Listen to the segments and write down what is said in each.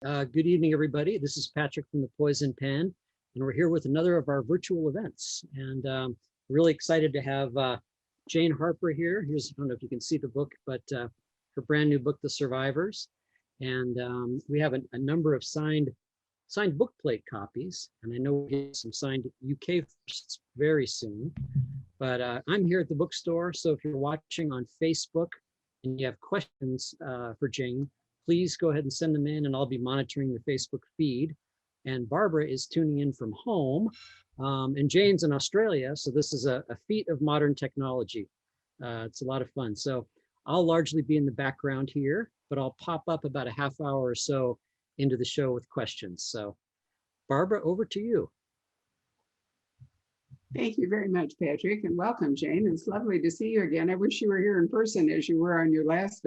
Good evening, everybody. This is Patrick from the Poison Pen, and we're here with another of our virtual events. And really excited to have Jane Harper here. I don't know if you can see the book, but her brand new book, The Survivors. And we have a number of signed book plate copies, and I know we'll get some signed UK firsts very soon. But I'm here at the bookstore, so if you're watching on Facebook and you have questions for Jane, please go ahead and send them in, and I'll be monitoring the Facebook feed. And Barbara is tuning in from home, and Jane's in Australia, so this is a feat of modern technology. It's a lot of fun. So I'll largely be in the background here, but I'll pop up about a half hour or so into the show with questions. So Barbara, over to you. Thank you very much, Patrick, and welcome, Jane. It's lovely to see you again. I wish you were here in person as you were on your last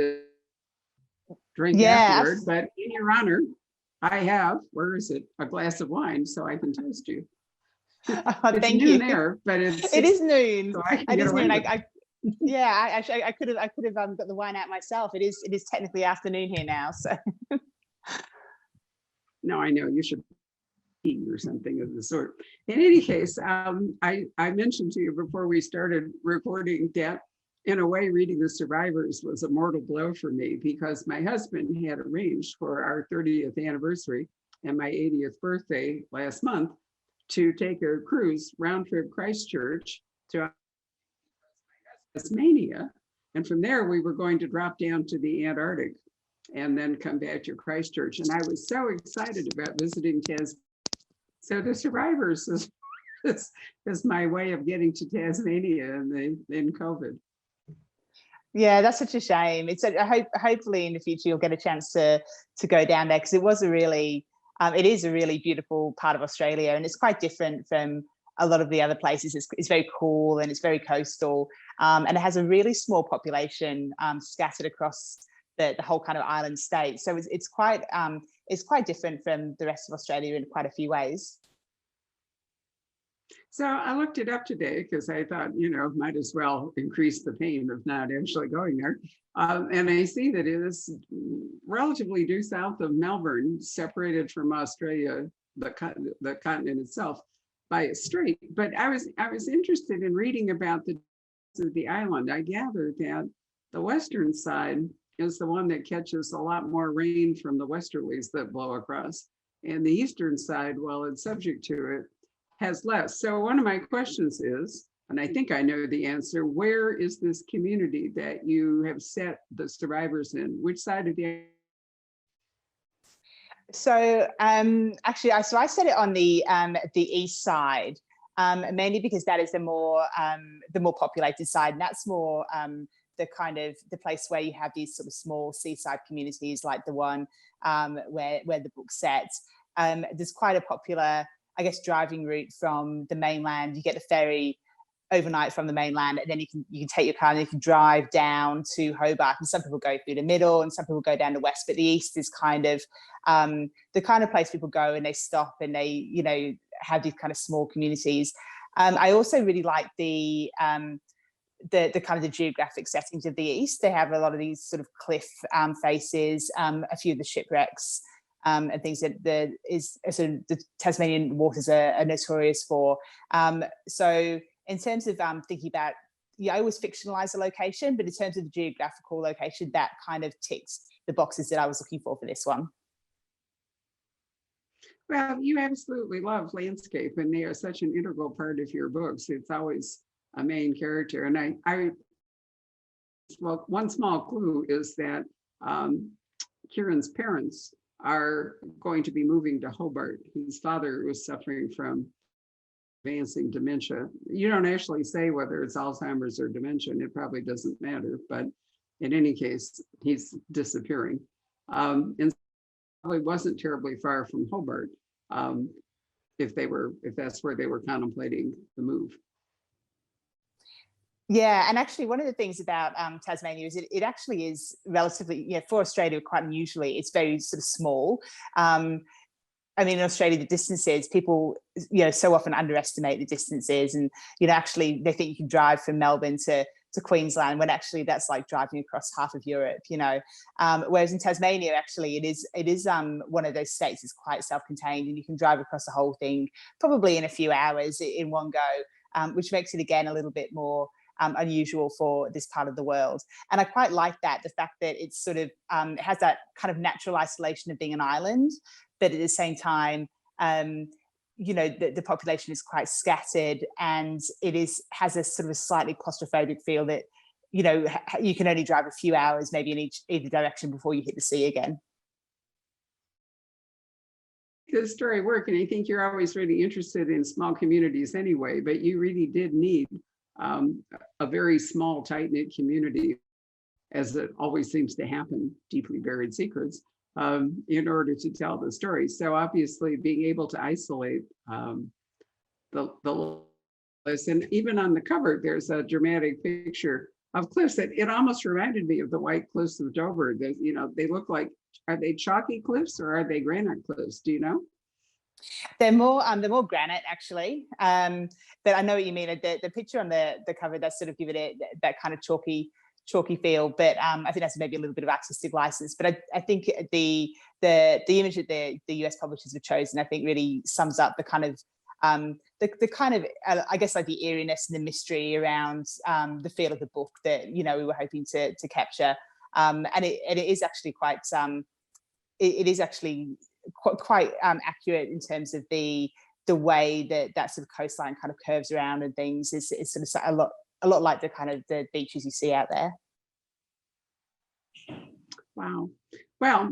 drink afterward, but in your honor, I have, where is it, a glass of wine, so I can toast you. Oh, it's thank noon you. There, but it is noon. So it is noon. I could have got the wine out myself. It is technically afternoon here now, so. No, I know you should eat or something of the sort. In any case, I mentioned to you before we started recording that in a way, reading The Survivors was a mortal blow for me because my husband had arranged for our 30th anniversary and my 80th birthday last month to take a cruise round trip Christchurch to Tasmania. And from there, we were going to drop down to the Antarctic and then come back to Christchurch. And I was so excited about visiting Tasmania. So The Survivors is my way of getting to Tasmania in COVID. Yeah, that's such a shame. Hopefully in the future you'll get a chance to go down there, because it is a really beautiful part of Australia, and it's quite different from a lot of the other places. It's very cool and it's very coastal, and it has a really small population scattered across the whole kind of island state. So it's quite different from the rest of Australia in quite a few ways. So I looked it up today because I thought, might as well increase the pain of not actually going there. And I see that it is relatively due south of Melbourne, separated from Australia, the continent itself, by a strait. But I was interested in reading about the island. I gathered that the western side is the one that catches a lot more rain from the westerlies that blow across. And the eastern side, while it's subject to it, has less. So one of my questions is, and I think I know the answer, where is this community that you have set The Survivors in? Which side of the... So actually, I set it on the east side, mainly because that is the more populated side, and that's more the place where you have these sort of small seaside communities like the one where the book sets. There's quite a popular, I guess, driving route from the mainland. You get the ferry overnight from the mainland, and then you can take your car and you can drive down to Hobart. And some people go through the middle, and some people go down the west. But the east is kind of the kind of place people go and they stop and they have these kind of small communities. I also really like the kind of the geographic settings of the east. They have a lot of these sort of cliff faces, a few of the shipwrecks. And things that the Tasmanian waters are notorious for. So in terms of thinking about, I always fictionalize the location, but in terms of the geographical location, that kind of ticks the boxes that I was looking for this one. Well, you absolutely love landscape, and they are such an integral part of your books. It's always a main character. And well, one small clue is that Kieran's parents are going to be moving to Hobart. His father was suffering from advancing dementia. You don't actually say whether it's Alzheimer's or dementia, and it probably doesn't matter, but in any case, he's disappearing. And probably wasn't terribly far from Hobart, if that's where they were contemplating the move. Yeah, and actually one of the things about Tasmania is it actually is relatively, for Australia, quite unusually, it's very sort of small. I mean, in Australia, the distances, people, so often underestimate the distances, and, actually they think you can drive from Melbourne to to Queensland, when actually that's like driving across half of Europe, you know. Whereas in Tasmania, actually, it is one of those states that's quite self-contained, and you can drive across the whole thing probably in a few hours in one go, which makes it again a little bit more unusual for this part of the world. And I quite like that, the fact that it's sort of it has that kind of natural isolation of being an island, but at the same time, you know, the population is quite scattered, and has a sort of a slightly claustrophobic feel that, you know, you can only drive a few hours maybe in either direction before you hit the sea again. The story work, and I think you're always really interested in small communities anyway, but you really did need a very small, tight-knit community, as it always seems to happen, deeply buried secrets, in order to tell the story. So obviously being able to isolate the list, and even on the cover, there's a dramatic picture of cliffs that it almost reminded me of the White Cliffs of Dover. That, you know, they look like, are they chalky cliffs or are they granite cliffs? Do you know? They're more granite, actually. But I know what you mean. The picture on the cover does sort of give it that kind of chalky feel. But I think that's maybe a little bit of artistic license. But I think the image that the US publishers have chosen, I think, really sums up the kind of the kind of I guess like the eeriness and the mystery around the feel of the book that, you know, we were hoping to capture. And it is actually quite it is actually quite accurate in terms of the way that sort of coastline kind of curves around and things. Is sort of a lot like the kind of the beaches you see out there. Wow. Well,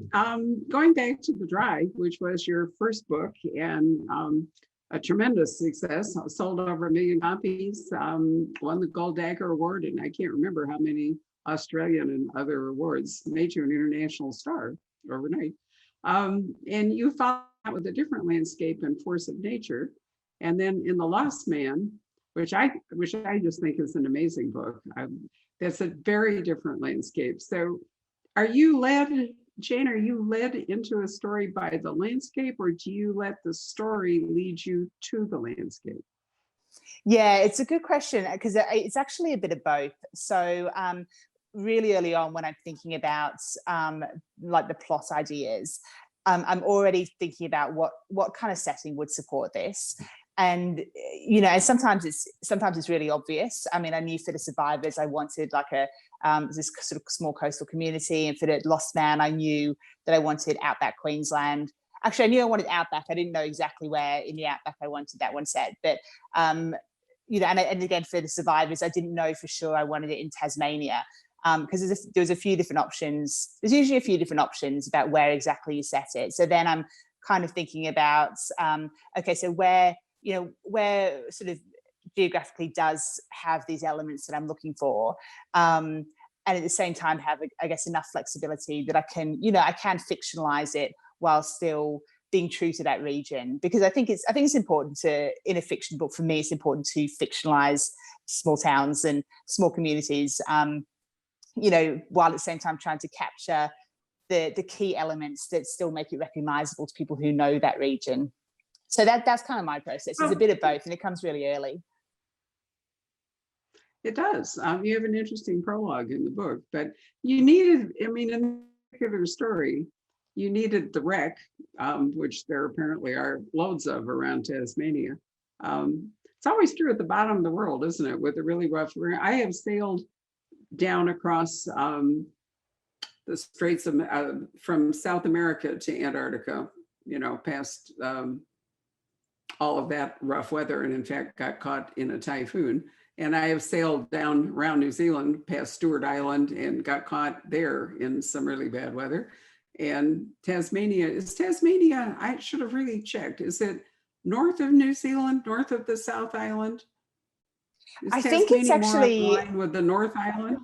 going back to The Dry, which was your first book, and a tremendous success, sold over 1 million copies, won the Gold Dagger Award, and I can't remember how many Australian and other awards, made you an international star overnight. And you followed that with A Different Landscape and Force of Nature. And then in The Lost Man, which I just think is an amazing book, that's a very different landscape. So are you led, Jane, are you led into a story by the landscape, or do you let the story lead you to the landscape? Yeah, it's a good question, because it's actually a bit of both. So really early on, when I'm thinking about like the plot ideas, I'm already thinking about what kind of setting would support this. And, you know, sometimes it's really obvious. I mean, I knew for The Survivors, I wanted like this sort of small coastal community, and for The Lost Man, I knew that I wanted outback Queensland. Actually, I knew I wanted outback. I didn't know exactly where in the outback I wanted that one set, but you know, and again for The Survivors, I didn't know for sure I wanted it in Tasmania, because there was a few different options. There's usually a few different options about where exactly you set it. So then I'm kind of thinking about, okay, so where sort of geographically does have these elements that I'm looking for, and at the same time have, I guess, enough flexibility that I can fictionalize it while still being true to that region. Because I think it's important to, in a fiction book, for me, it's important to fictionalize small towns and small communities, you know, while at the same time trying to capture the key elements that still make it recognizable to people who know that region. So that's kind of my process. It's a bit of both, and it comes really early. It does. You have an interesting prologue in the book, but you needed, I mean, in a particular story, you needed the wreck, which there apparently are loads of around Tasmania. It's always true at the bottom of the world, isn't it? With a really rough, I have sailed down across the straits of, from South America to Antarctica, you know, past all of that rough weather, and in fact got caught in a typhoon. And I have sailed down around New Zealand past Stewart Island and got caught there in some really bad weather. And Tasmania, I should have really checked, is it north of New Zealand, north of the South Island? I think it's actually more in line with the North Island.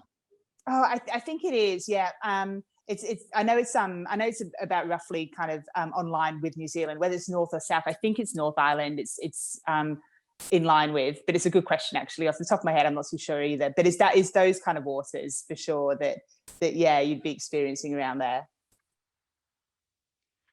Oh, I think it is. Yeah. I know it's about roughly kind of on line with New Zealand. Whether it's north or south, I think it's North Island. It's in line with, but it's a good question actually. Off the top of my head, I'm not too sure either. But is those kind of waters for sure that yeah, you'd be experiencing around there.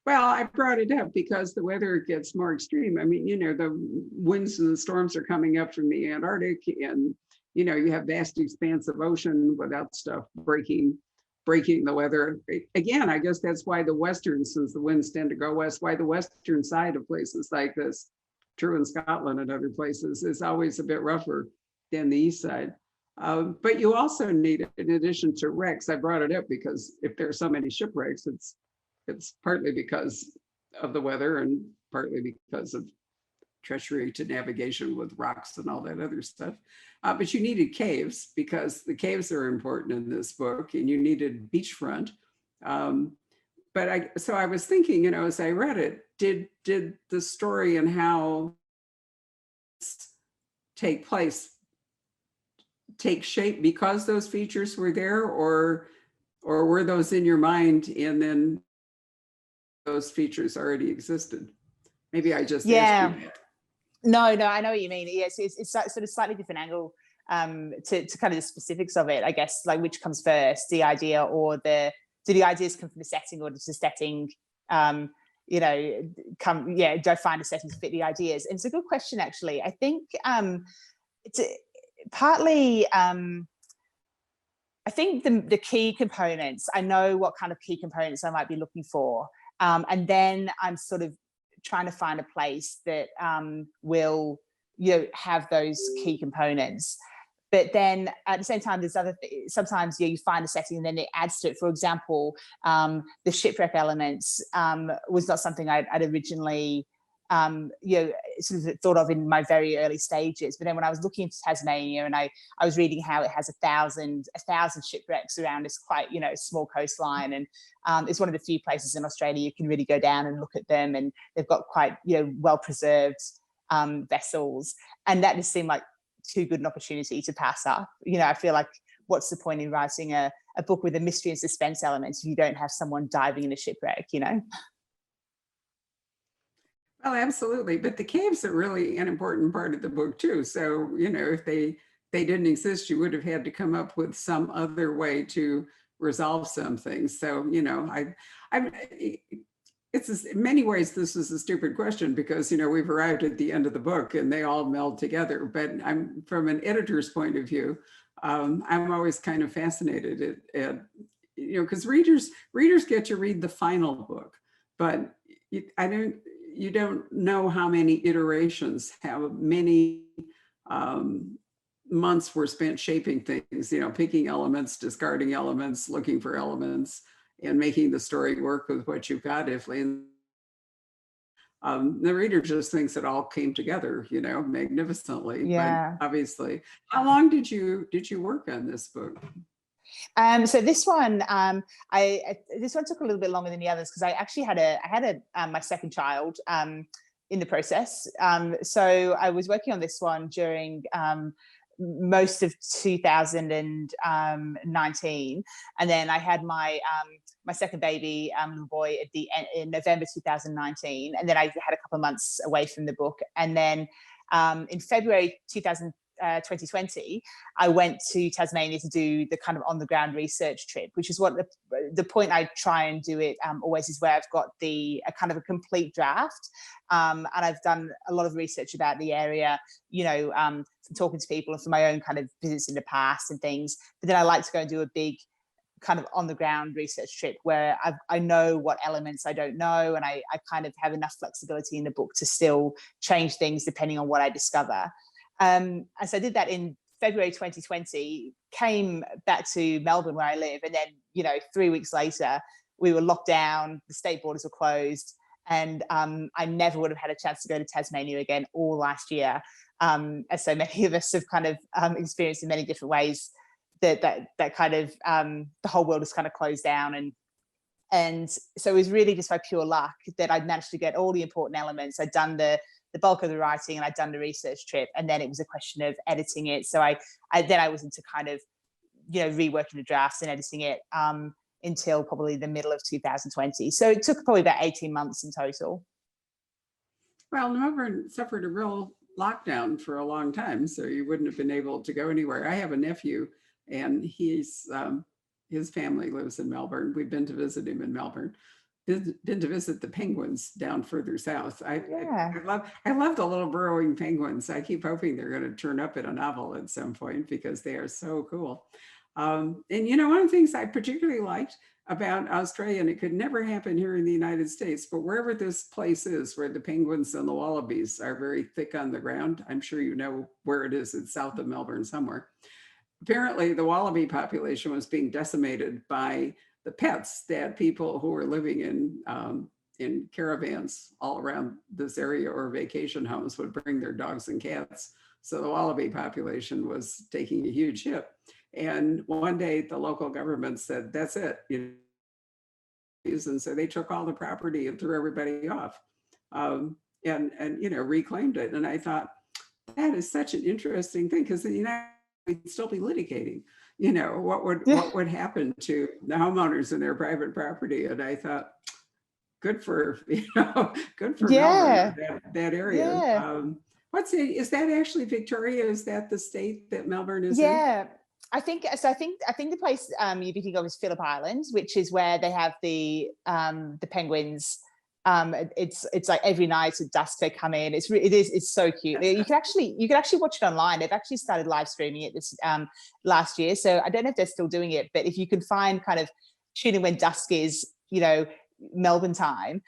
Well, I brought it up because the weather gets more extreme. I mean, you know, the winds and the storms are coming up from the Antarctic, and you know, you have vast expanse of ocean without stuff breaking the weather. Again, I guess that's why the western, since the winds tend to go west, why the western side of places like this, true in Scotland and other places, is always a bit rougher than the east side. But you also need, in addition to wrecks, I brought it up because if there are so many shipwrecks, it's partly because of the weather and partly because of treachery to navigation with rocks and all that other stuff. But you needed caves because the caves are important in this book, and you needed beachfront. So I was thinking, you know, as I read it, did the story and how take shape because those features were there, or were those in your mind and then those features already existed? Maybe I just asked you that. No, I know what you mean. Yes, it's sort of slightly different angle to kind of the specifics of it, I guess, like which comes first, the idea or do the ideas come from the setting, or does the setting, you know, do I find a setting to fit the ideas? And it's a good question, actually. I think it's partly, I think the key components, I know what kind of key components I might be looking for. And then I'm sort of trying to find a place that will, you know, have those key components. But then at the same time, there's sometimes you find a setting and then it adds to it. For example, the shipwreck elements was not something I'd originally, you know, sort of thought of in my very early stages. But then when I was looking into Tasmania, and I was reading how it has 1,000 shipwrecks around this quite, you know, small coastline, and it's one of the few places in Australia you can really go down and look at them, and they've got quite, you know, well preserved vessels, and that just seemed like too good an opportunity to pass up. You know, I feel like, what's the point in writing a book with a mystery and suspense element if you don't have someone diving in a shipwreck, you know? Well, absolutely. But the caves are really an important part of the book too. So, you know, if they didn't exist, you would have had to come up with some other way to resolve some things. So, you know, it's in many ways, this is a stupid question because, you know, we've arrived at the end of the book and they all meld together. But I'm, from an editor's point of view, I'm always kind of fascinated at you know, because readers get to read the final book, but you don't know how many iterations, how many months were spent shaping things, you know, picking elements, discarding elements, looking for elements, and making the story work with what you've got. The reader just thinks it all came together, you know, magnificently. Yeah. But obviously, how long did you work on this book? So this one, this one took a little bit longer than the others because I actually had my second child in the process. So I was working on this one during most of 2019, and then I had my second baby, little boy, at the end in November 2019, and then I had a couple of months away from the book, and then in February 2020, I went to Tasmania to do the kind of on the ground research trip, which is what the point I try and do it always is where I've got a kind of a complete draft, and I've done a lot of research about the area, you know, from talking to people and from my own kind of visits in the past and things. But then I like to go and do a big kind of on the ground research trip where I know what elements I don't know, and I kind of have enough flexibility in the book to still change things depending on what I discover. And so I did that in February 2020, came back to Melbourne where I live, and then, you know, 3 weeks later, we were locked down, the state borders were closed, and I never would have had a chance to go to Tasmania again all last year, as so many of us have kind of experienced in many different ways, that kind of the whole world has kind of closed down, and so it was really just by pure luck that I'd managed to get all the important elements. I'd done the bulk of the writing and I'd done the research trip, and then it was a question of editing it. So I was into kind of, you know, reworking the drafts and editing it until probably the middle of 2020. So it took probably about 18 months in total. Well, Melbourne suffered a real lockdown for a long time, so you wouldn't have been able to go anywhere. I have a nephew, and his family lives in Melbourne. We've been to visit him in Melbourne. been to visit the penguins down further south. Yeah. I love the little burrowing penguins. I keep hoping they're going to turn up in a novel at some point because they are so cool. And you know, one of the things I particularly liked about Australia, and it could never happen here in the United States, but wherever this place is, where the penguins and the wallabies are very thick on the ground, I'm sure you know where it is. It's south of Melbourne somewhere. Apparently, the wallaby population was being decimated by the pets that people who were living in caravans all around this area or vacation homes would bring their dogs and cats. So the wallaby population was taking a huge hit. And one day the local government said, that's it. And so they took all the property and threw everybody off, and you know, reclaimed it. And I thought, that is such an interesting thing, because the United we'd still be litigating, you know, what would happen to the homeowners in their private property. And I thought, good for, you know, good for Yeah. Melbourne, that area. Yeah. What's it, is that actually Victoria? Is that the state that Melbourne is in? Yeah. I think so. I think the place you'd be thinking of is Phillip Island, which is where they have the penguins. It's like every night at dusk they come in. It's so cute. You can actually watch it online. They've actually started live streaming it this last year. So I don't know if they're still doing it, but if you can find kind of tune in when dusk is, you know, Melbourne time,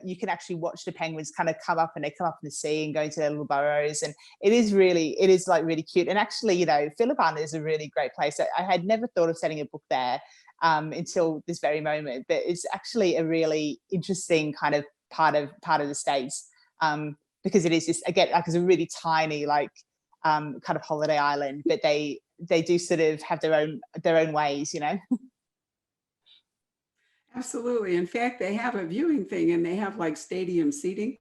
you can actually watch the penguins kind of come up, and they come up in the sea and go into their little burrows, and it is like really cute. And actually, you know, Phillip Island is a really great place. I had never thought of setting a book there until this very moment, but it's actually a really interesting kind of part of the States, because it is just, again, like, it's a really tiny, like, kind of holiday island, but they do sort of have their own ways, you know. Absolutely. In fact, they have a viewing thing, and they have like stadium seating.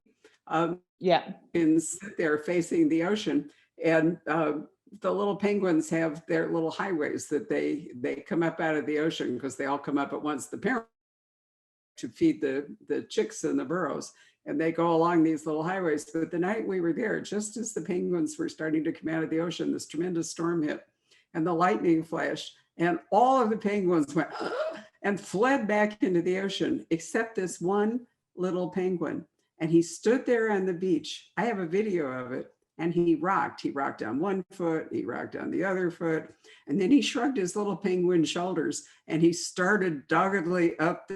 Yeah. You can sit there facing the ocean, and the little penguins have their little highways that they come up out of the ocean, because they all come up at once. The parents to feed the chicks in the burrows, and they go along these little highways. But the night we were there, just as the penguins were starting to come out of the ocean, this tremendous storm hit, and the lightning flashed, and all of the penguins went and fled back into the ocean, except this one little penguin. And he stood there on the beach. I have a video of it. And he rocked. He rocked on one foot, he rocked on the other foot, and then he shrugged his little penguin shoulders, and he started doggedly up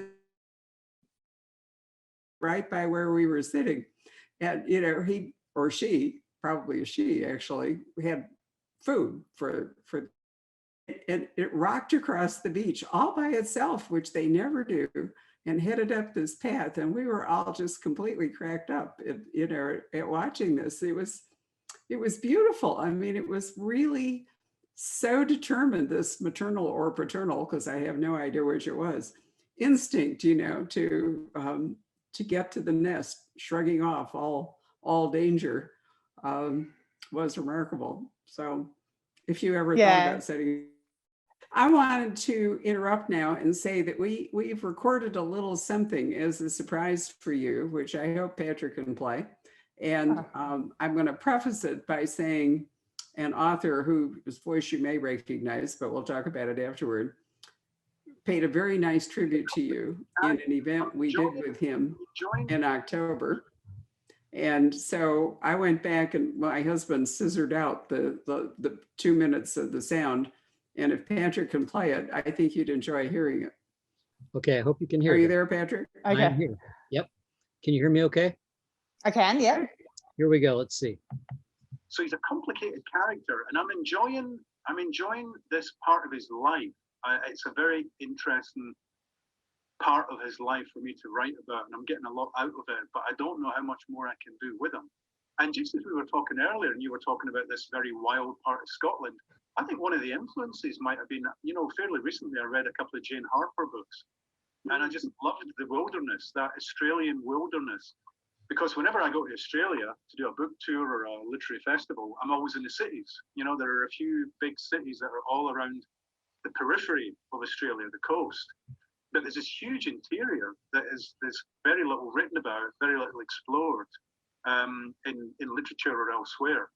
right by where we were sitting. And, you know, he or she, probably a she actually, had food for and it rocked across the beach all by itself, which they never do, and headed up this path. And we were all just completely cracked up, you know, at watching this. It was beautiful. I mean, it was really so determined, this maternal or paternal, because I have no idea which it was, instinct, you know, to get to the nest, shrugging off all danger, was remarkable. So if you ever thought about setting, I wanted to interrupt now and say that we've recorded a little something as a surprise for you, which I hope Patrick can play. And I'm going to preface it by saying an author whose voice you may recognize, but we'll talk about it afterward, paid a very nice tribute to you in an event we did with him in October. And so I went back, and my husband scissored out the 2 minutes of the sound. And if Patrick can play it, I think you'd enjoy hearing it. Okay, I hope you can hear. Are you there, Patrick? Okay. I'm here. Yep. Can you hear me okay? I can, yeah. Here we go. Let's see. So he's a complicated character, and I'm enjoying this part of his life. It's a very interesting part of his life for me to write about, and I'm getting a lot out of it, but I don't know how much more I can do with him. And just as we were talking earlier, and you were talking about this very wild part of Scotland, I think one of the influences might have been, you know, fairly recently I read a couple of Jane Harper books, and I just loved the wilderness, that Australian wilderness. Because whenever I go to Australia to do a book tour or a literary festival, I'm always in the cities. You know, there are a few big cities that are all around the periphery of Australia, the coast. But there's this huge interior that there's very little written about, very little explored in literature or elsewhere.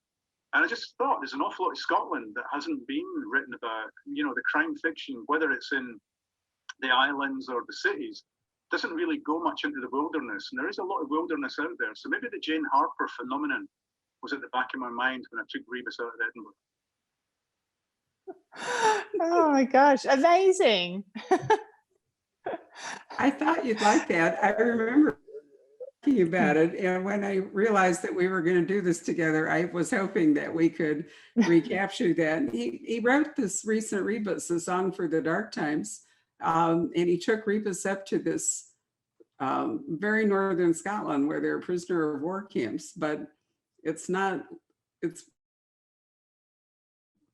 And I just thought there's an awful lot of Scotland that hasn't been written about. You know, the crime fiction, whether it's in the islands or the cities, doesn't really go much into the wilderness, and there is a lot of wilderness out there. So maybe the Jane Harper phenomenon was at the back of my mind when I took Rebus out of Edinburgh. Oh my gosh, amazing. I thought you'd like that. I remember talking about it, and when I realized that we were going to do this together, I was hoping that we could recapture that. He wrote this recent Rebus, A Song for the Dark Times, and he took Rebus up to this very northern Scotland where there are prisoner of war camps, but it's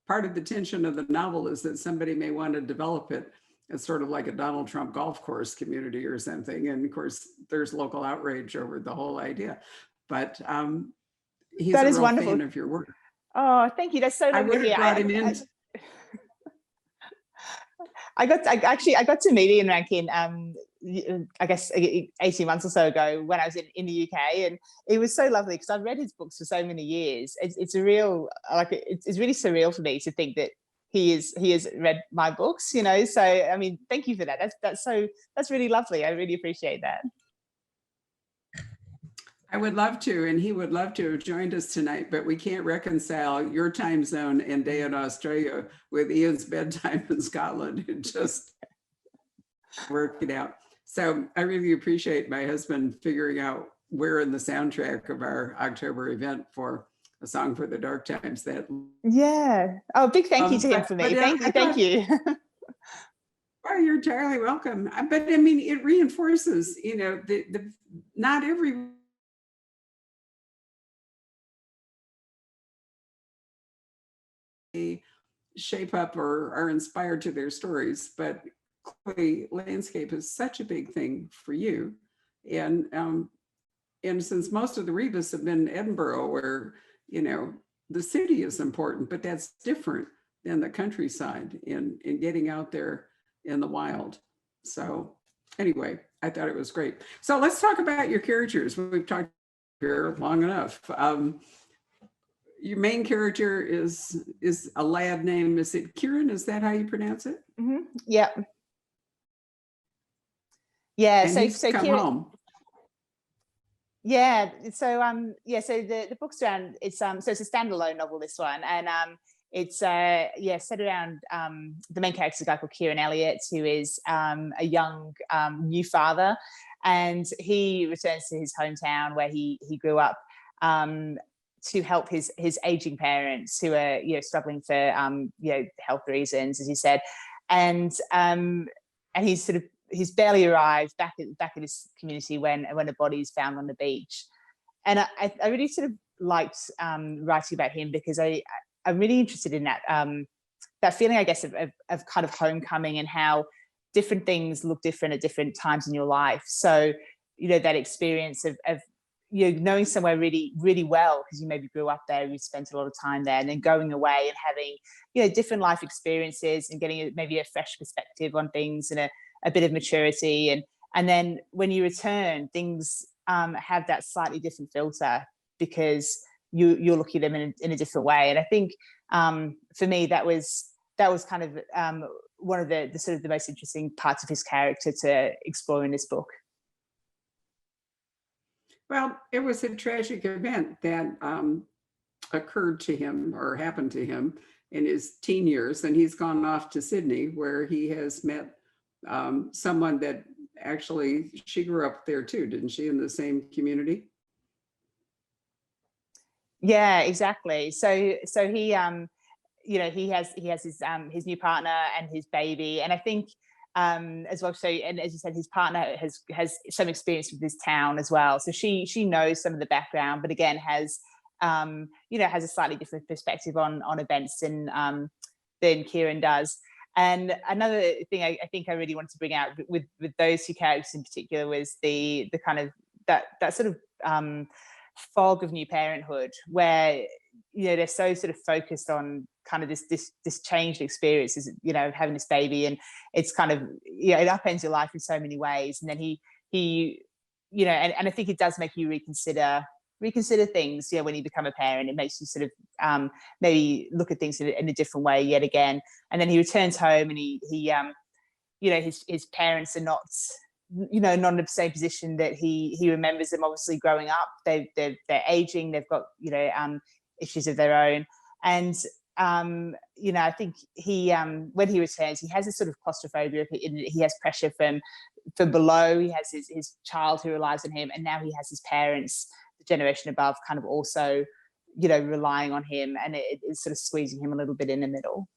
part of the tension of the novel is that somebody may want to develop it. It's sort of like a Donald Trump golf course community or something. And of course, there's local outrage over the whole idea. But he's a real fan of your work. Oh, thank you. That's so lovely. I would have brought him in. I got to meet Ian Rankin, I guess 18 months or so ago when I was in the UK, and it was so lovely because I've read his books for so many years. It's a real, like, it's really surreal for me to think that he has read my books, you know. So I mean, thank you for that. That's really lovely. I really appreciate that. I would love to, and he would love to have joined us tonight, but we can't reconcile your time zone and day in Australia with Ian's bedtime in Scotland. It just worked it out. So I really appreciate my husband figuring out where in the soundtrack of our October event for A Song for the Dark Times that. Yeah. Oh, big thank you to him for me. Thank you. Oh, you're entirely welcome. But I mean, it reinforces, you know, the not every shape up or are inspired to their stories, but clearly landscape is such a big thing for you. And since most of the Rebus have been Edinburgh, where, you know, the city is important, but that's different than the countryside in getting out there in the wild. So anyway, I thought it was great. So let's talk about your characters. We've talked here long enough. Your main character is a lad named, is it Kieran? Is that how you pronounce it? Mm-hmm. Yeah. Yeah. And so come Kieran, home. Yeah. So so the book's around, it's so it's a standalone novel, this one, and it's set around the main character is a guy called Kieran Elliott, who is a young new father, and he returns to his hometown where he grew up to help his aging parents who are, you know, struggling for health reasons, as you said, and he's barely arrived back in his community when a body is found on the beach. And I really sort of liked writing about him because I'm really interested in that feeling, I guess, of kind of homecoming and how different things look different at different times in your life. So, you know, that experience of you know, knowing somewhere really, really well because you maybe grew up there, you spent a lot of time there, and then going away and having, you know, different life experiences and getting maybe a fresh perspective on things and a bit of maturity, and then when you return, things have that slightly different filter because you're looking at them in a different way. And I think for me that was kind of one of the sort of the most interesting parts of his character to explore in this book. Well, it was a tragic event that occurred to him or happened to him in his teen years, and he's gone off to Sydney where he has met someone that actually, she grew up there too, didn't she, in the same community? Yeah, exactly. So he you know, he has his new partner and his baby, and I think as well. So, and as you said, his partner has some experience with this town as well. So she knows some of the background, but again has has a slightly different perspective on events than Kieran does. And another thing I think I really wanted to bring out with those two characters in particular was the kind of that sort of fog of new parenthood, where, you know, they're so sort of focused on kind of this changed experience, you know, having this baby, and it's kind of, you know, it upends your life in so many ways. And then he you know, and I think it does make you reconsider things, you know, when you become a parent. It makes you sort of maybe look at things in a different way yet again. And then he returns home, and he you know, his parents are not not in the same position that he remembers them. Obviously, growing up, they're aging. They've got issues of their own, and I think he when he returns, he has this sort of claustrophobia. He has pressure from below. He has his child who relies on him, and now he has his parents, the generation above, kind of also relying on him, and it's sort of squeezing him a little bit in the middle.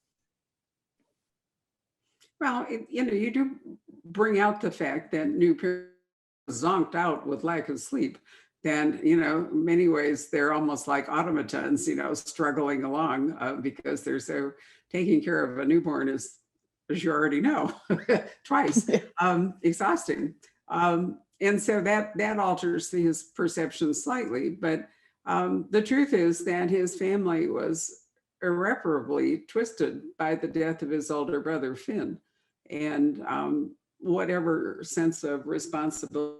Well, you do bring out the fact that new parents are zonked out with lack of sleep. Then, in many ways, they're almost like automatons, struggling along because they're so taking care of a newborn is, as you already know, twice, exhausting. And so that alters his perception slightly. But the truth is that his family was irreparably twisted by the death of his older brother, Finn. And whatever sense of responsibility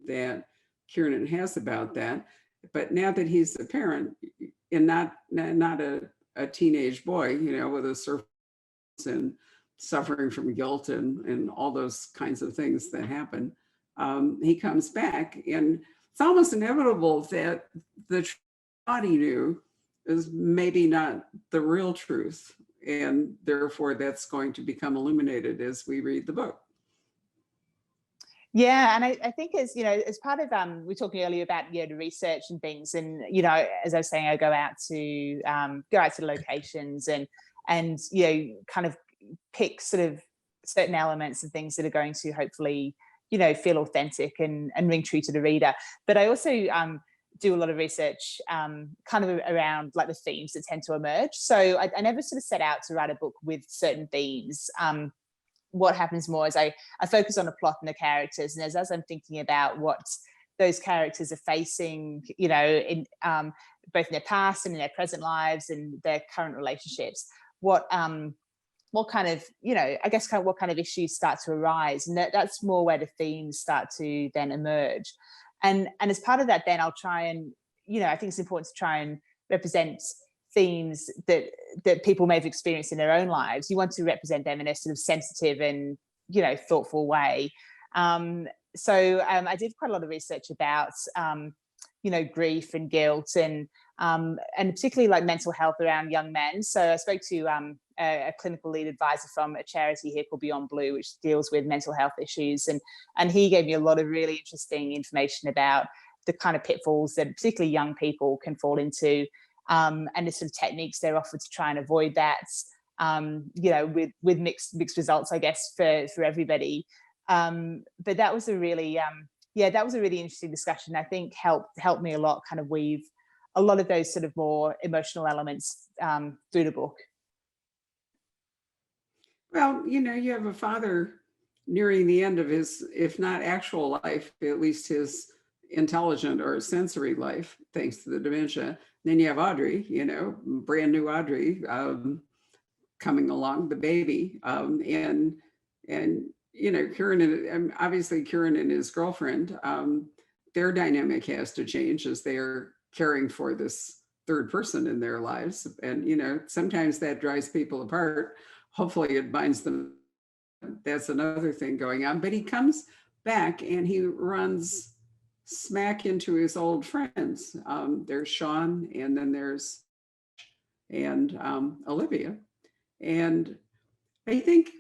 that Kiernan has about that, but now that he's a parent and not a teenage boy, with a surface and suffering from guilt and all those kinds of things that happen, he comes back, and it's almost inevitable that the truth he knew is maybe not the real truth. And therefore, that's going to become illuminated as we read the book. Yeah, and I think as part of we were talking earlier about the research and things, and as I was saying, I go out to locations and kind of pick sort of certain elements and things that are going to hopefully feel authentic and ring true to the reader. But I also do a lot of research kind of around like the themes that tend to emerge. So I never sort of set out to write a book with certain themes. What happens more is I focus on the plot and the characters, and as I'm thinking about what those characters are facing, in both in their past and in their present lives and their current relationships, what kind of, what kind of issues start to arise, and that's more where the themes start to then emerge. And as part of that, then I'll try and, I think it's important to try and represent themes that people may have experienced in their own lives. You want to represent them in a sort of sensitive and, thoughtful way. So I did quite a lot of research about, grief and guilt and particularly like mental health around young men. So I spoke to a clinical lead advisor from a charity here called Beyond Blue, which deals with mental health issues. And he gave me a lot of really interesting information about the kind of pitfalls that particularly young people can fall into, and the sort of techniques they're offered to try and avoid that, with mixed results, I guess, for everybody. But that was a really, that was a really interesting discussion. I think helped me a lot, kind of weave a lot of those sort of more emotional elements through the book. Well, you have a father nearing the end of his, if not actual life, at least his intelligent or sensory life, thanks to the dementia. Then you have Audrey, brand new Audrey coming along, the baby, and Kieran and obviously Kieran and his girlfriend, their dynamic has to change as they're caring for this third person in their lives, and sometimes that drives people apart. Hopefully, it binds them. That's another thing going on. But he comes back and he runs smack into his old friends. There's Sean, and then there's Olivia. And I think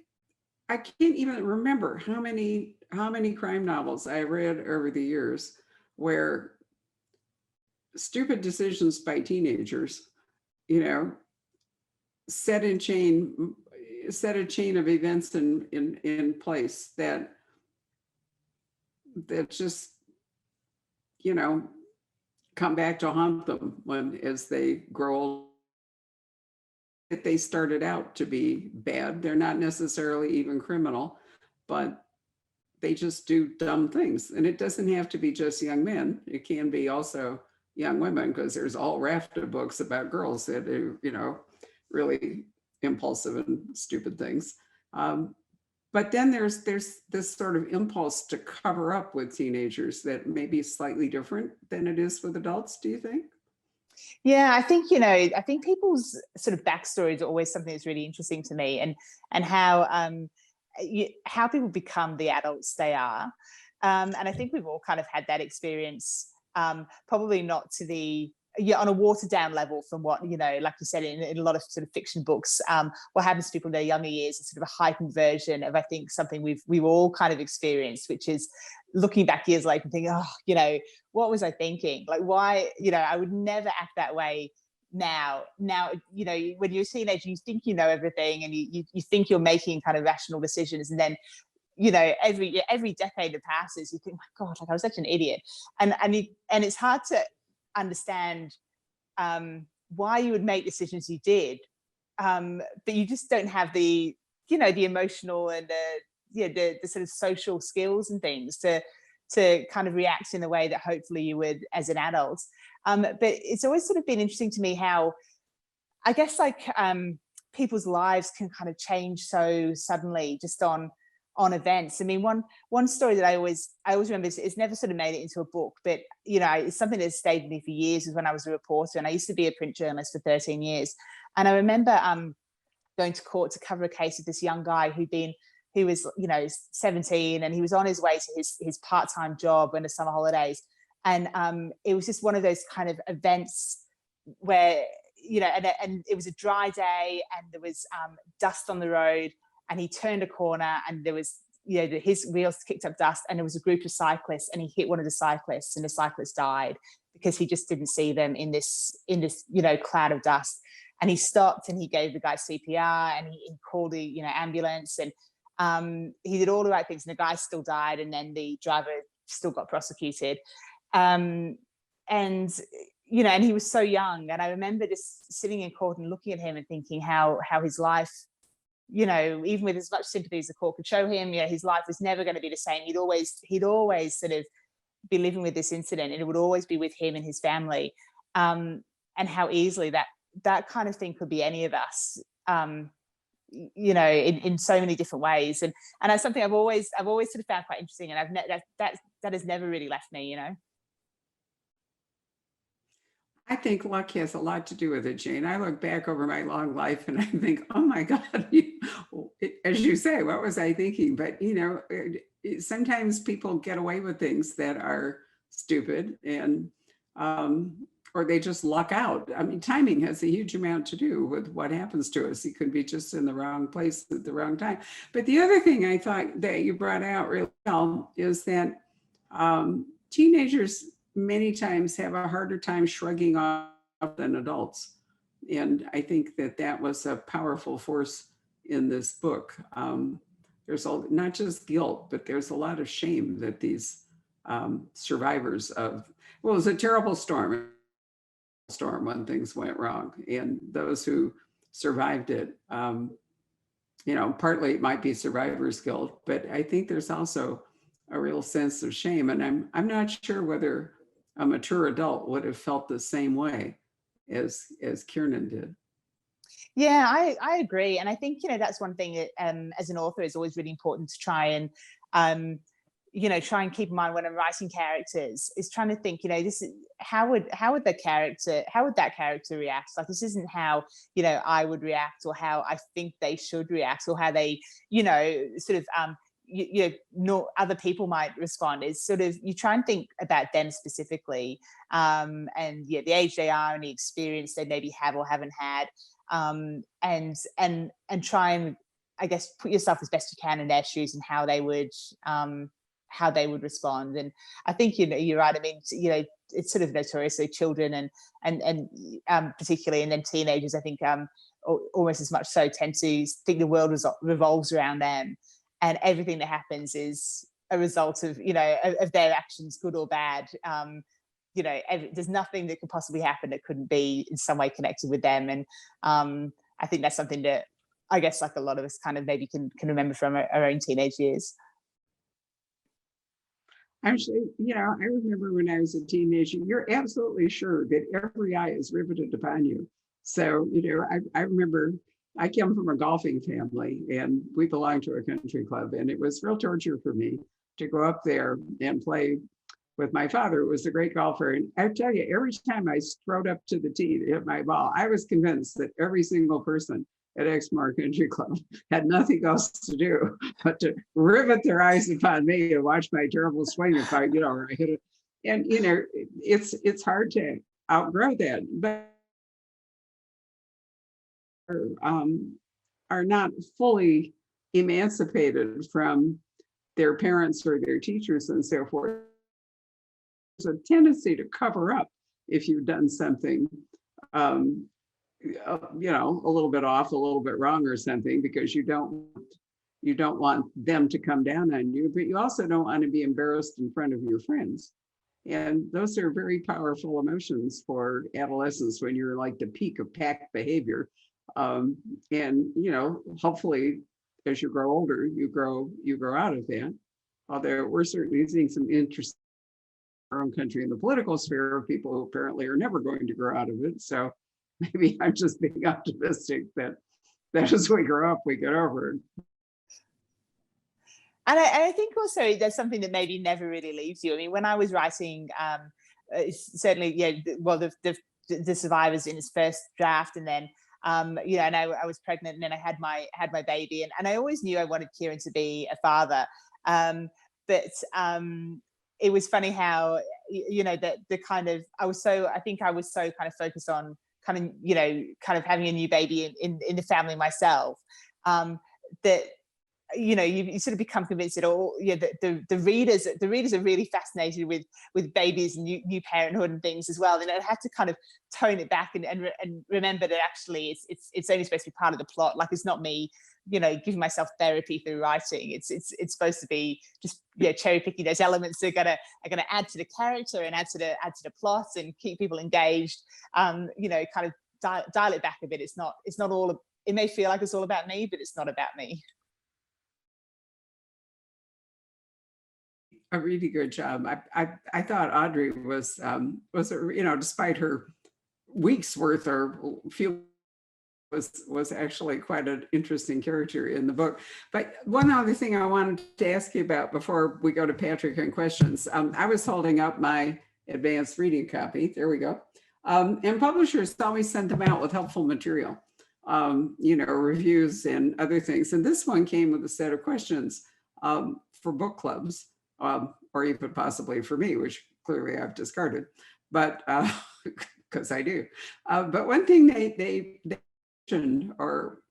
I can't even remember how many crime novels I read over the years where stupid decisions by teenagers, set a chain of events in place that just come back to haunt them as they grow old. If they started out to be bad, they're not necessarily even criminal, but they just do dumb things. And it doesn't have to be just young men. It can be also young women, because there's all raft of books about girls that do, really impulsive and stupid things. But then there's this sort of impulse to cover up with teenagers that may be slightly different than it is with adults. Do you think? Yeah, I think people's sort of backstories are always something that's really interesting to me, and how how people become the adults they are. And I think we've all kind of had that experience, probably not to the, on a watered down level from what, like you said, in a lot of sort of fiction books, what happens to people in their younger years is sort of a heightened version of, I think, something we've all kind of experienced, which is looking back years later and thinking, oh, what was I thinking? Like, why, I would never act that way now, when you're a teenager, you think you know everything, and you think you're making kind of rational decisions, and then every decade that passes, you think, my God, like I was such an idiot, and it's hard to understand why you would make decisions you did, but you just don't have the the emotional and the sort of social skills and things to kind of react in the way that hopefully you would as an adult. But it's always sort of been interesting to me how, I guess, like people's lives can kind of change so suddenly just on events. I mean, one story that I always remember is, it's never sort of made it into a book, but it's something that's stayed with me for years, is when I was a reporter, and I used to be a print journalist for 13 years. And I remember going to court to cover a case of this young guy who was 17, and he was on his way to his part-time job in the summer holidays. And it was just one of those kind of events where, and it was a dry day, and there was dust on the road, and he turned a corner, and there was, his wheels kicked up dust, and there was a group of cyclists, and he hit one of the cyclists, and the cyclist died because he just didn't see them in this cloud of dust. And he stopped, and he gave the guy CPR, and he called the ambulance, and he did all the right things, and the guy still died, and then the driver still got prosecuted. And he was so young, and I remember just sitting in court and looking at him and thinking how his life, even with as much sympathy as the court could show him, his life was never going to be the same. He'd always sort of be living with this incident, and it would always be with him and his family, and how easily that kind of thing could be any of us, in so many different ways. And that's something I've always sort of found quite interesting, and that has never really left me. I think luck has a lot to do with it, Jane. I look back over my long life and I think, oh my God, as you say, what was I thinking? But, sometimes people get away with things that are stupid, and or they just luck out. I mean, timing has a huge amount to do with what happens to us. You could be just in the wrong place at the wrong time. But the other thing I thought that you brought out really well is that teenagers many times have a harder time shrugging off than adults. And I think that was a powerful force in this book. There's not just guilt, but there's a lot of shame that these survivors of, well, it was a terrible storm when things went wrong. And those who survived it, partly it might be survivor's guilt, but I think there's also a real sense of shame. And I'm not sure whether a mature adult would have felt the same way as Kiernan did. Yeah, I agree. And I think, that's one thing that as an author is always really important to try and, try and keep in mind when I'm writing characters, is trying to think, this is how would that character react? Like, this isn't how, I would react, or how I think they should react, or how they, sort of, no other people might respond. Is sort of, you try and think about them specifically, and the age they are and the experience they maybe have or haven't had, and try and, I guess, put yourself as best you can in their shoes and how they would respond. And I think you're right. I mean, it's sort of notoriously children and particularly, and then teenagers, I think almost as much so, tend to think the world revolves around them. And everything that happens is a result of, of their actions, good or bad. There's nothing that could possibly happen that couldn't be in some way connected with them. And I think that's something that, I guess, like a lot of us kind of maybe can remember from our own teenage years. Actually, I remember when I was a teenager, you're absolutely sure that every eye is riveted upon you. So, I remember I came from a golfing family, and we belonged to a country club, and it was real torture for me to go up there and play with my father, who was a great golfer. And I tell you, every time I strode up to the tee to hit my ball, I was convinced that every single person at Exmoor Country Club had nothing else to do but to rivet their eyes upon me and watch my terrible swing if I, or I hit it. And, it's hard to outgrow that, but are not fully emancipated from their parents or their teachers and so forth. There's a tendency to cover up if you've done something, a little bit off, a little bit wrong or something, because you don't want them to come down on you, but you also don't want to be embarrassed in front of your friends. And those are very powerful emotions for adolescents when you're like the peak of pack behavior. And hopefully as you grow older, you grow out of that. Although we're certainly seeing some interest in our own country in the political sphere of people who apparently are never going to grow out of it. So maybe I'm just being optimistic that as we grow up, we get over it. And I think also there's something that maybe never really leaves you. I mean, when I was writing, certainly, the Survivors in his first draft, and then, and I was pregnant, and then I had my baby, and I always knew I wanted Kieran to be a father. But it was funny how, the kind of, I was so kind of focused on kind of having a new baby in the family myself, that you sort of become convinced that the readers are really fascinated with babies and new parenthood and things as well. And I had to kind of tone it back and remember that actually it's only supposed to be part of the plot. Like, it's not me giving myself therapy through writing. It's supposed to be just cherry picking those elements that are gonna add to the character and add to the plot and keep people engaged. Kind of dial it back a bit. It's not all. It may feel like it's all about me, but it's not about me. A really good job. I thought Audrey was despite her week's worth or few, was actually quite an interesting character in the book. But one other thing I wanted to ask you about before we go to Patrick and questions, I was holding up my advanced reading copy. There we go. And publishers always send them out with helpful material, reviews and other things. And this one came with a set of questions for book clubs. Or even possibly for me, which clearly I've discarded, but because I do. But one thing they mentioned or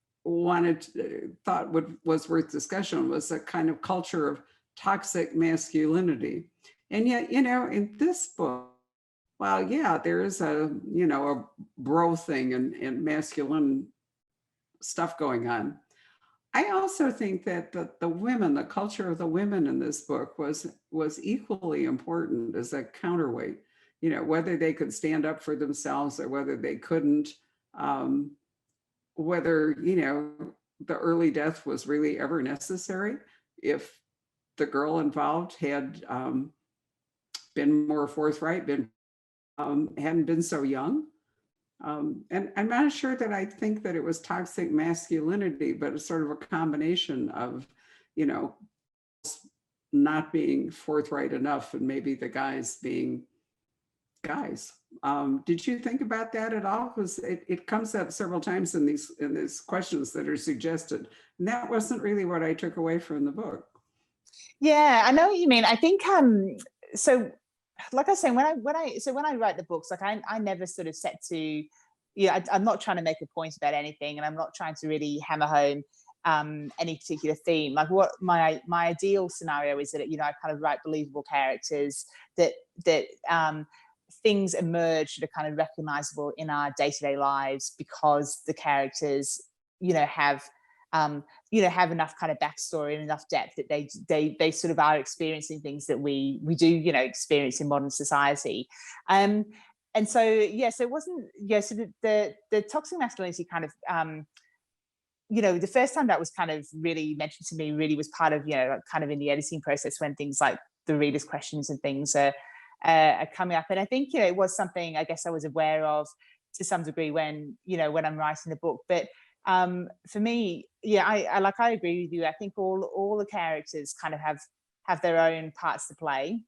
thought was worth discussion was a kind of culture of toxic masculinity. And yet, in this book, well, yeah, there is a bro thing and masculine stuff going on. I also think that the women, the culture of the women in this book was equally important as a counterweight, whether they could stand up for themselves or whether they couldn't, whether, the early death was really ever necessary. If the girl involved had been more forthright, hadn't been so young. And I'm not sure that I think that it was toxic masculinity, but it's sort of a combination of, not being forthright enough and maybe the guys being guys. Did you think about that at all? Because it comes up several times in these questions that are suggested. And that wasn't really what I took away from the book. Yeah, I know what you mean. I think so. Like I say, when I write the books, like I never sort of set to, I'm not trying to make a point about anything, and I'm not trying to really hammer home any particular theme. Like, what my ideal scenario is that I kind of write believable characters that things emerge that are kind of recognizable in our day-to-day lives because the characters have enough kind of backstory and enough depth that they sort of are experiencing things that we do, experience in modern society. And so, so it wasn't, so the toxic masculinity kind of, the first time that was kind of really mentioned to me really was part of, kind of in the editing process when things like the readers' questions and things are coming up. And I think, it was something I guess I was aware of to some degree when I'm writing the book. But for me, I agree with you. I think all the characters kind of have their own parts to play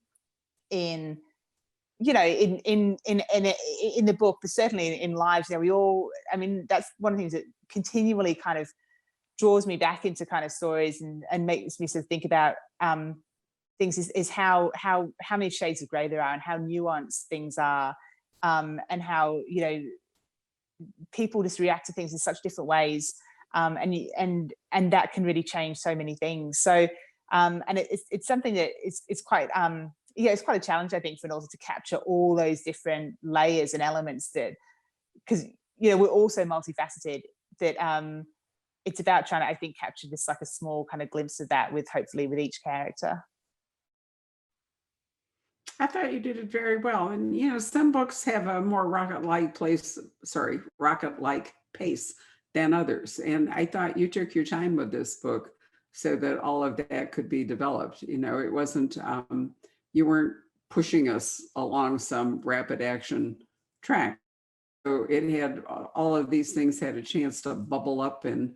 in you know, in the book, but certainly in lives, you know, we all, I mean, that's one of the things that continually kind of draws me back into kind of stories and makes me sort of think about things is how many shades of gray there are and how nuanced things are, and how, you know, people just react to things in such different ways, and that can really change so many things. So and it's something that it's quite yeah, it's quite a challenge, I think, for an author to capture all those different layers and elements, that, because, you know, we're also multifaceted, that it's about trying to, I think, capture this like a small kind of glimpse of that with, hopefully, with each character. I thought you did it very well. And, you know, some books have a more rocket-like pace than others. And I thought you took your time with this book so that all of that could be developed. You know, it wasn't, you weren't pushing us along some rapid action track. So it had, all of these things had a chance to bubble up, and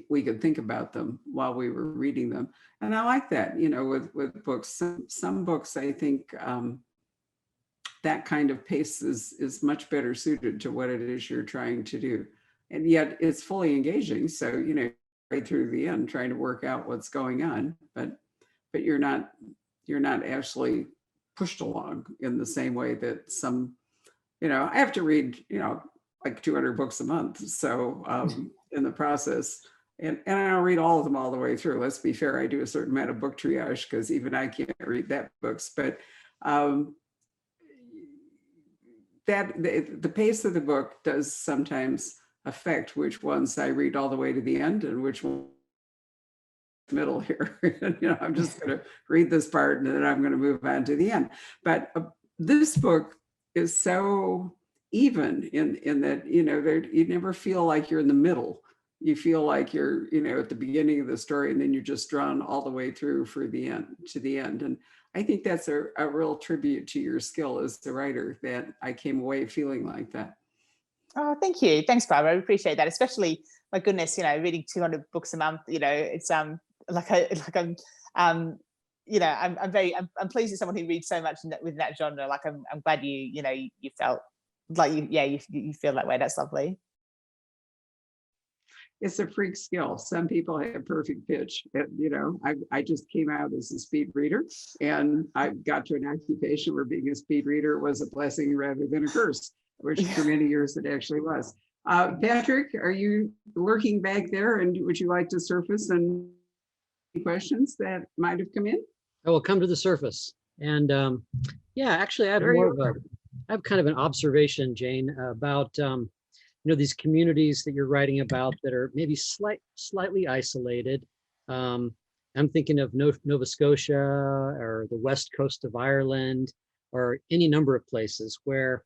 we could think about them while we were reading them. And I like that, you know, with books. Some books, I think that kind of pace is much better suited to what it is you're trying to do. And yet it's fully engaging. So, you know, right through the end, trying to work out what's going on, but you're not actually pushed along in the same way that some, you know, I have to read, you know, like 200 books a month. So in the process, and I don't read all of them all the way through. Let's be fair, I do a certain amount of book triage because even I can't read that books. But that the pace of the book does sometimes affect which ones I read all the way to the end and which one middle here. You know, I'm just going to read this part and then I'm going to move on to the end. But this book is so even in that, you know, you never feel like you're in the middle. You feel like you're, you know, at the beginning of the story, and then you're just drawn all the way through to the end. And I think that's a real tribute to your skill as a writer, that I came away feeling like that. Oh, thank you. Thanks, Barbara. I appreciate that. Especially, my goodness, you know, reading 200 books a month, you know, it's I'm you know, I'm pleased with someone who reads so much within that genre. Like I'm glad you know, you felt like you feel that way. That's lovely. It's a freak skill. Some people have perfect pitch. You know, I just came out as a speed reader, and I got to an occupation where being a speed reader was a blessing rather than a curse, which for many years it actually was. Patrick, are you lurking back there, and would you like to surface any questions that might have come in? I will come to the surface. And yeah, actually, I have kind of an observation, Jane, about you know, these communities that you're writing about that are maybe slightly isolated. I'm thinking of Nova Scotia or the west coast of Ireland, or any number of places where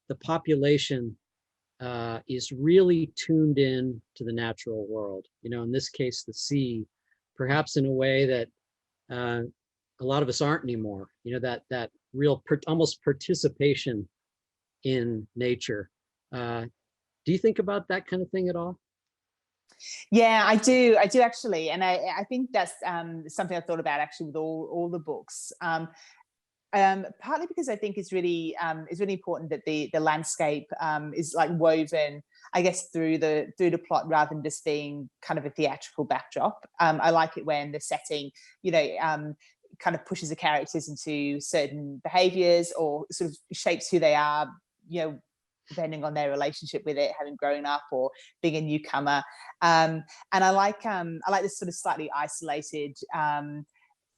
the population is really tuned in to the natural world. You know, in this case, the sea, perhaps in a way that a lot of us aren't anymore. You know, that real almost participation in nature. Do you think about that kind of thing at all? Yeah, I do actually, and I think that's something I've thought about actually with all the books. Partly because I think it's really important that the landscape is like woven, I guess, through the plot rather than just being kind of a theatrical backdrop. I like it when the setting, you know, kind of pushes the characters into certain behaviors or sort of shapes who they are, you know, depending on their relationship with it, having grown up or being a newcomer. And I like this sort of slightly isolated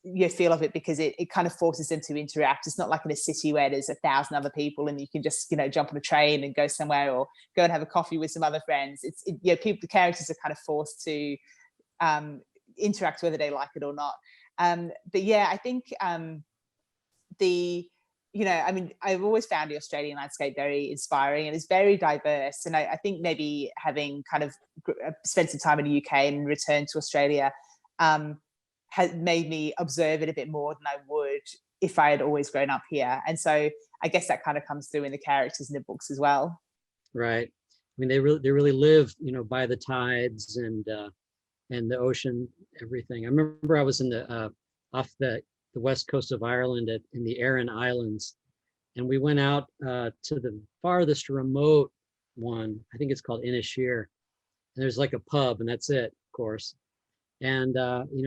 you feel of it, because it kind of forces them to interact. It's not like in a city where there's 1,000 other people and you can just, you know, jump on a train and go somewhere or go and have a coffee with some other friends. You know, the characters are kind of forced to interact whether they like it or not. But yeah, I think you know, I mean, I've always found the Australian landscape very inspiring, and it's very diverse. And I think maybe having kind of spent some time in the UK and returned to Australia has made me observe it a bit more than I would if I had always grown up here. And so I guess that kind of comes through in the characters in the books as well. Right. I mean, they really live, you know, by the tides and the ocean, everything. I remember I was in the off the west coast of Ireland in the Aran Islands, and we went out to the farthest remote one. I think it's called Inishir. And there's like a pub, and that's it, of course. And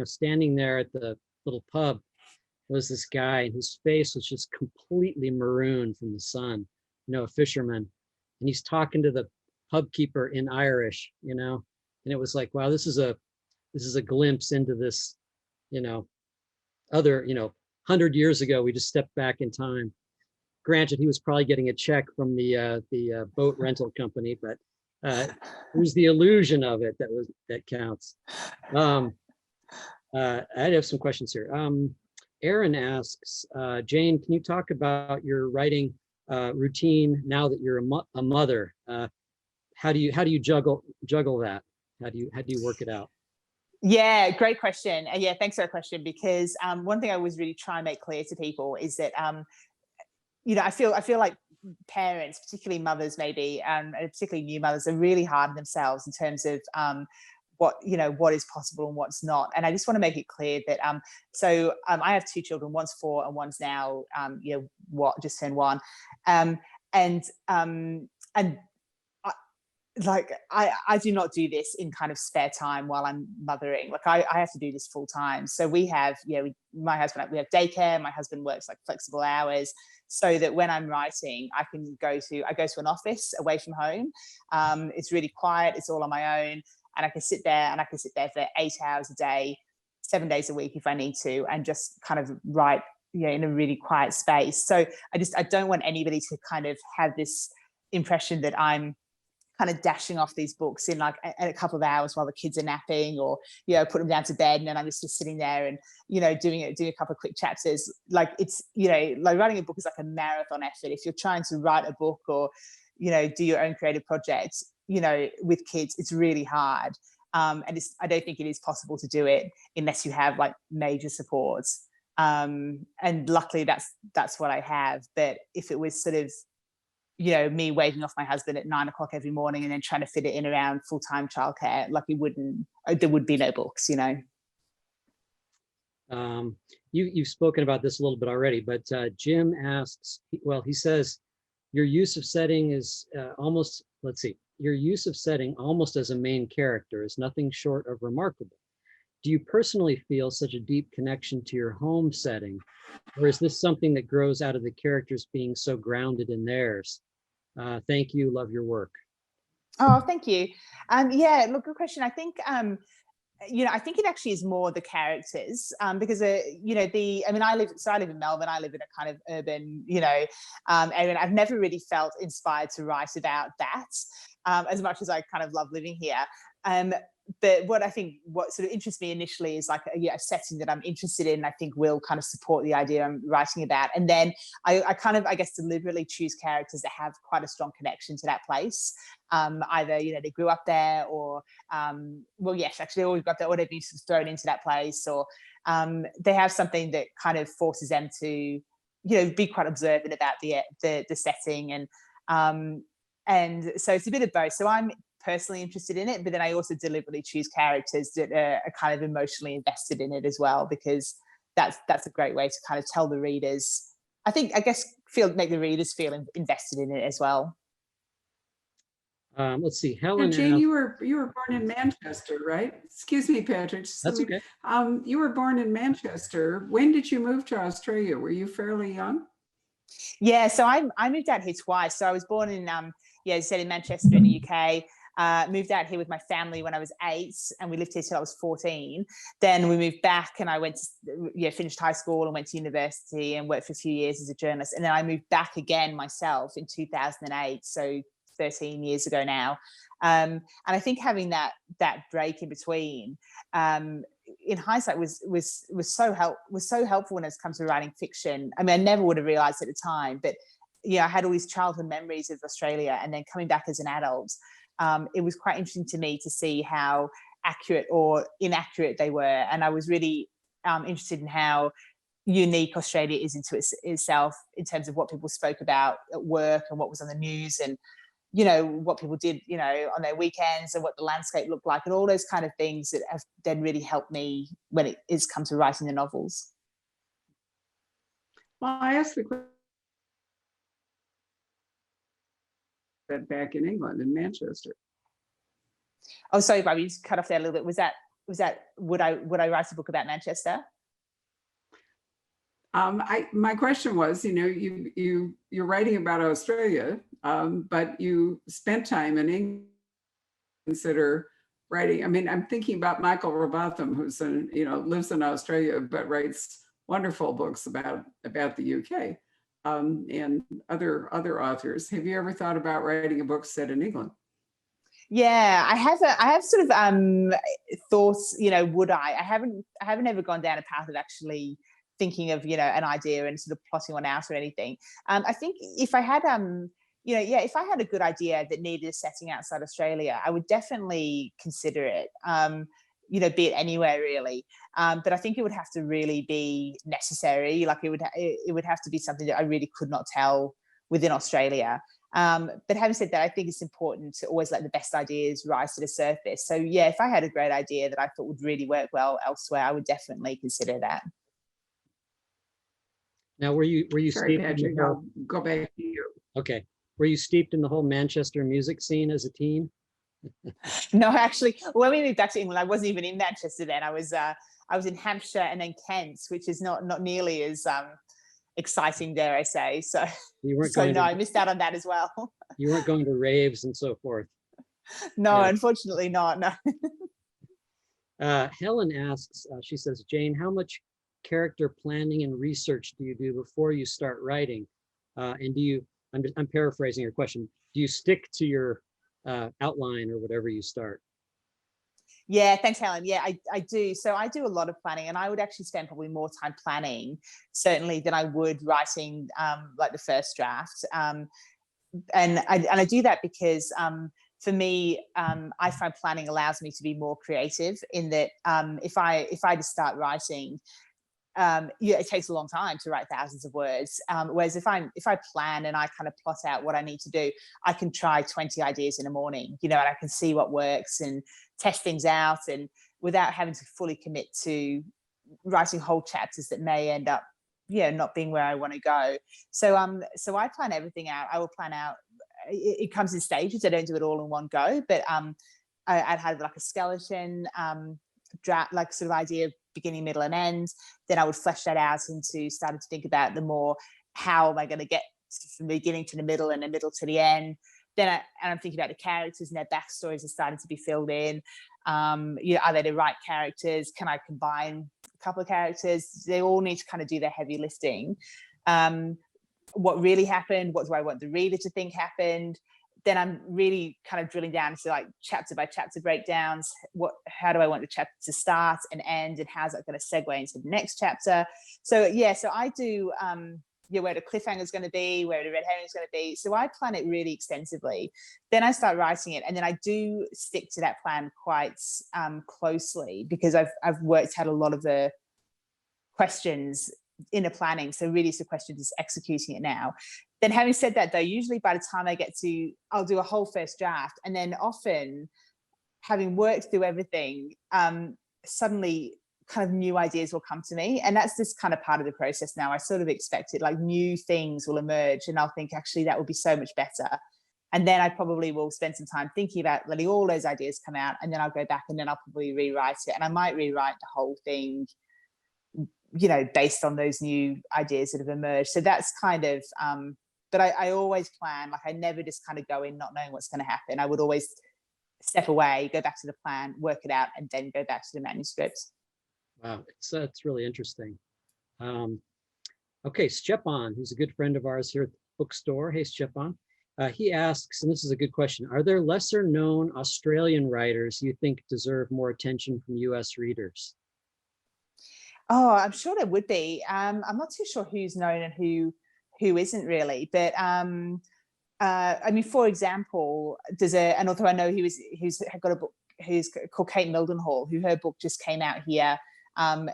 standing there at the little pub was this guy, and his face was just completely maroon from the sun, a fisherman. And he's talking to the pub keeper in Irish, and it was like, wow, this is a glimpse into this, other, 100 years ago, we just stepped back in time. Granted, he was probably getting a check from the boat rental company, but it was the illusion of it that counts. I have some questions here. Aaron asks, Jane, can you talk about your writing routine now that you're a mother? How do you juggle that? How do you work it out? Yeah, great question. And yeah, thanks for that question, because one thing I always really try and make clear to people is that I feel like parents, particularly mothers maybe, and particularly new mothers, are really hard on themselves in terms of what is possible and what's not. And I just want to make it clear that I have two children, one's 4 and one's now just turned 1. I do not do this in kind of spare time while I'm mothering. Like I have to do this full time. So we have, my husband, we have daycare. My husband works like flexible hours, so that when I'm writing, I go to an office away from home. It's really quiet. It's all on my own, and I can sit there for 8 hours a day, 7 days a week if I need to, and just kind of write, in a really quiet space. So I don't want anybody to kind of have this impression that I'm kind of dashing off these books in like a couple of hours while the kids are napping, or put them down to bed, and then I'm just sitting there and doing a couple of quick chapters. Like it's like writing a book is like a marathon effort. If you're trying to write a book or do your own creative projects with kids, it's really hard, and I don't think it is possible to do it unless you have like major supports, and luckily that's what I have. But if it was sort of me waving off my husband at 9 o'clock every morning and then trying to fit it in around full-time childcare, like there would be no books. You've spoken about this a little bit already, but Jim asks, he says, your use of setting is almost as a main character is nothing short of remarkable. Do you personally feel such a deep connection to your home setting, or is this something that grows out of the characters being so grounded in theirs? Thank you. Love your work. Oh, thank you. Yeah, look, good question. I think, I think it actually is more the characters, because, I live in Melbourne. I live in a kind of urban, area. I've never really felt inspired to write about that, as much as I kind of love living here. But what sort of interests me initially is like a setting that I'm interested in, I think will kind of support the idea I'm writing about. And then I kind of, I guess, deliberately choose characters that have quite a strong connection to that place. Either, they grew up there, or, yes, actually they always grew up there, or they've been thrown into that place, or they have something that kind of forces them to, be quite observant about the setting. And so it's a bit of both. So I'm personally interested in it, but then I also deliberately choose characters that are kind of emotionally invested in it as well, because that's a great way to kind of tell the readers, make the readers feel invested in it as well. Let's see, Helen. Jane, you were born in Manchester, right? Excuse me, Patrick. That's okay. You were born in Manchester. When did you move to Australia? Were you fairly young? Yeah, so I moved out here twice. So I was born in as I said, in Manchester in the UK. Moved out here with my family when I was 8, and we lived here till I was 14. Then we moved back, and I went to, finished high school and went to university and worked for a few years as a journalist. And then I moved back again myself in 2008, so 13 years ago now. And I think having that break in between, in hindsight, was so helpful when it comes to writing fiction. I mean, I never would have realized at the time, but I had all these childhood memories of Australia, and then coming back as an adult, it was quite interesting to me to see how accurate or inaccurate they were. And I was really interested in how unique Australia is into itself in terms of what people spoke about at work and what was on the news, and what people did on their weekends, and what the landscape looked like, and all those kind of things that have then really helped me when it is come to writing the novels. Well, I asked the question back in England, in Manchester. Oh, sorry, Bob, you just cut off there a little bit. Was that would I write a book about Manchester? My question was, you're writing about Australia, but you spent time in England. Consider writing. I mean, I'm thinking about Michael Robotham, who's lives in Australia but writes wonderful books about the UK, and other authors. Have you ever thought about writing a book set in England? Yeah, I have sort of thoughts. Would I? I haven't ever gone down a path of actually thinking of an idea and sort of plotting one out or anything. I think if I had if I had a good idea that needed a setting outside Australia, I would definitely consider it. Be it anywhere really. But I think it would have to really be necessary. Like it would have to be something that I really could not tell within Australia. But having said that, I think it's important to always let the best ideas rise to the surface. So yeah, if I had a great idea that I thought would really work well elsewhere, I would definitely consider that. Now, were you Sorry, steeped Patrick, in the whole, I'll go back to you. okay. Were you steeped in the whole Manchester music scene as a teen? No, actually, when we moved back to England, I wasn't even in Manchester then. I was in Hampshire and then Kent, which is not nearly as exciting, dare I say. So You weren't so going no, to, I missed out on that as well. you weren't going to raves and so forth. No, Yeah. unfortunately not. No. Helen asks, she says, Jane, how much character planning and research do you do before you start writing? And do you, I'm paraphrasing your question, do you stick to your outline or whatever you start? Yeah, thanks, Helen. Yeah, I do. So I do a lot of planning, and I would actually spend probably more time planning, certainly, than I would writing like the first draft. And I do that because for me, I find planning allows me to be more creative. In that, if I just start writing, it takes a long time to write thousands of words. Whereas if I plan and I kind of plot out what I need to do, I can try 20 ideas in a morning, and I can see what works and test things out, and without having to fully commit to writing whole chapters that may end up, not being where I want to go. So I plan everything out. I will plan out. It comes in stages. I don't do it all in one go, but I'd have like a skeleton draft, like sort of idea, beginning, middle, and end. Then I would flesh that out into starting to think about the more, how am I going to get from the beginning to the middle and the middle to the end. Then I'm thinking about the characters and their backstories are starting to be filled in. Are they the right characters? Can I combine a couple of characters? They all need to kind of do their heavy lifting. What really happened? What do I want the reader to think happened? Then I'm really kind of drilling down into like chapter by chapter breakdowns. How do I want the chapter to start and end, and how's that going to segue into the next chapter? So yeah, so I do where the cliffhanger is going to be, where the red herring is going to be. So I plan it really extensively. Then I start writing it, and then I do stick to that plan quite closely, because I've worked out a lot of the questions in the planning. So really it's a question of just executing it now. Then having said that though, usually by the time I get to, I'll do a whole first draft, and then often having worked through everything, suddenly kind of new ideas will come to me. And that's just kind of part of the process now. I sort of expect it, like new things will emerge, and I'll think, actually, that would be so much better. And then I probably will spend some time thinking about letting all those ideas come out, and then I'll go back and then I'll probably rewrite it. And I might rewrite the whole thing, based on those new ideas that have emerged. So that's kind of, but I always plan, like I never just kind of go in not knowing what's going to happen. I would always step away, go back to the plan, work it out, and then go back to the manuscript. Wow, it's really interesting. Okay, Stepan, who's a good friend of ours here at the bookstore. Hey, Stepan. He asks, and this is a good question, are there lesser known Australian writers you think deserve more attention from US readers? Oh, I'm sure there would be. I'm not too sure who's known and who isn't really. But I mean, for example, there's an author I know who's got a book who's called Kate Mildenhall, who her book just came out here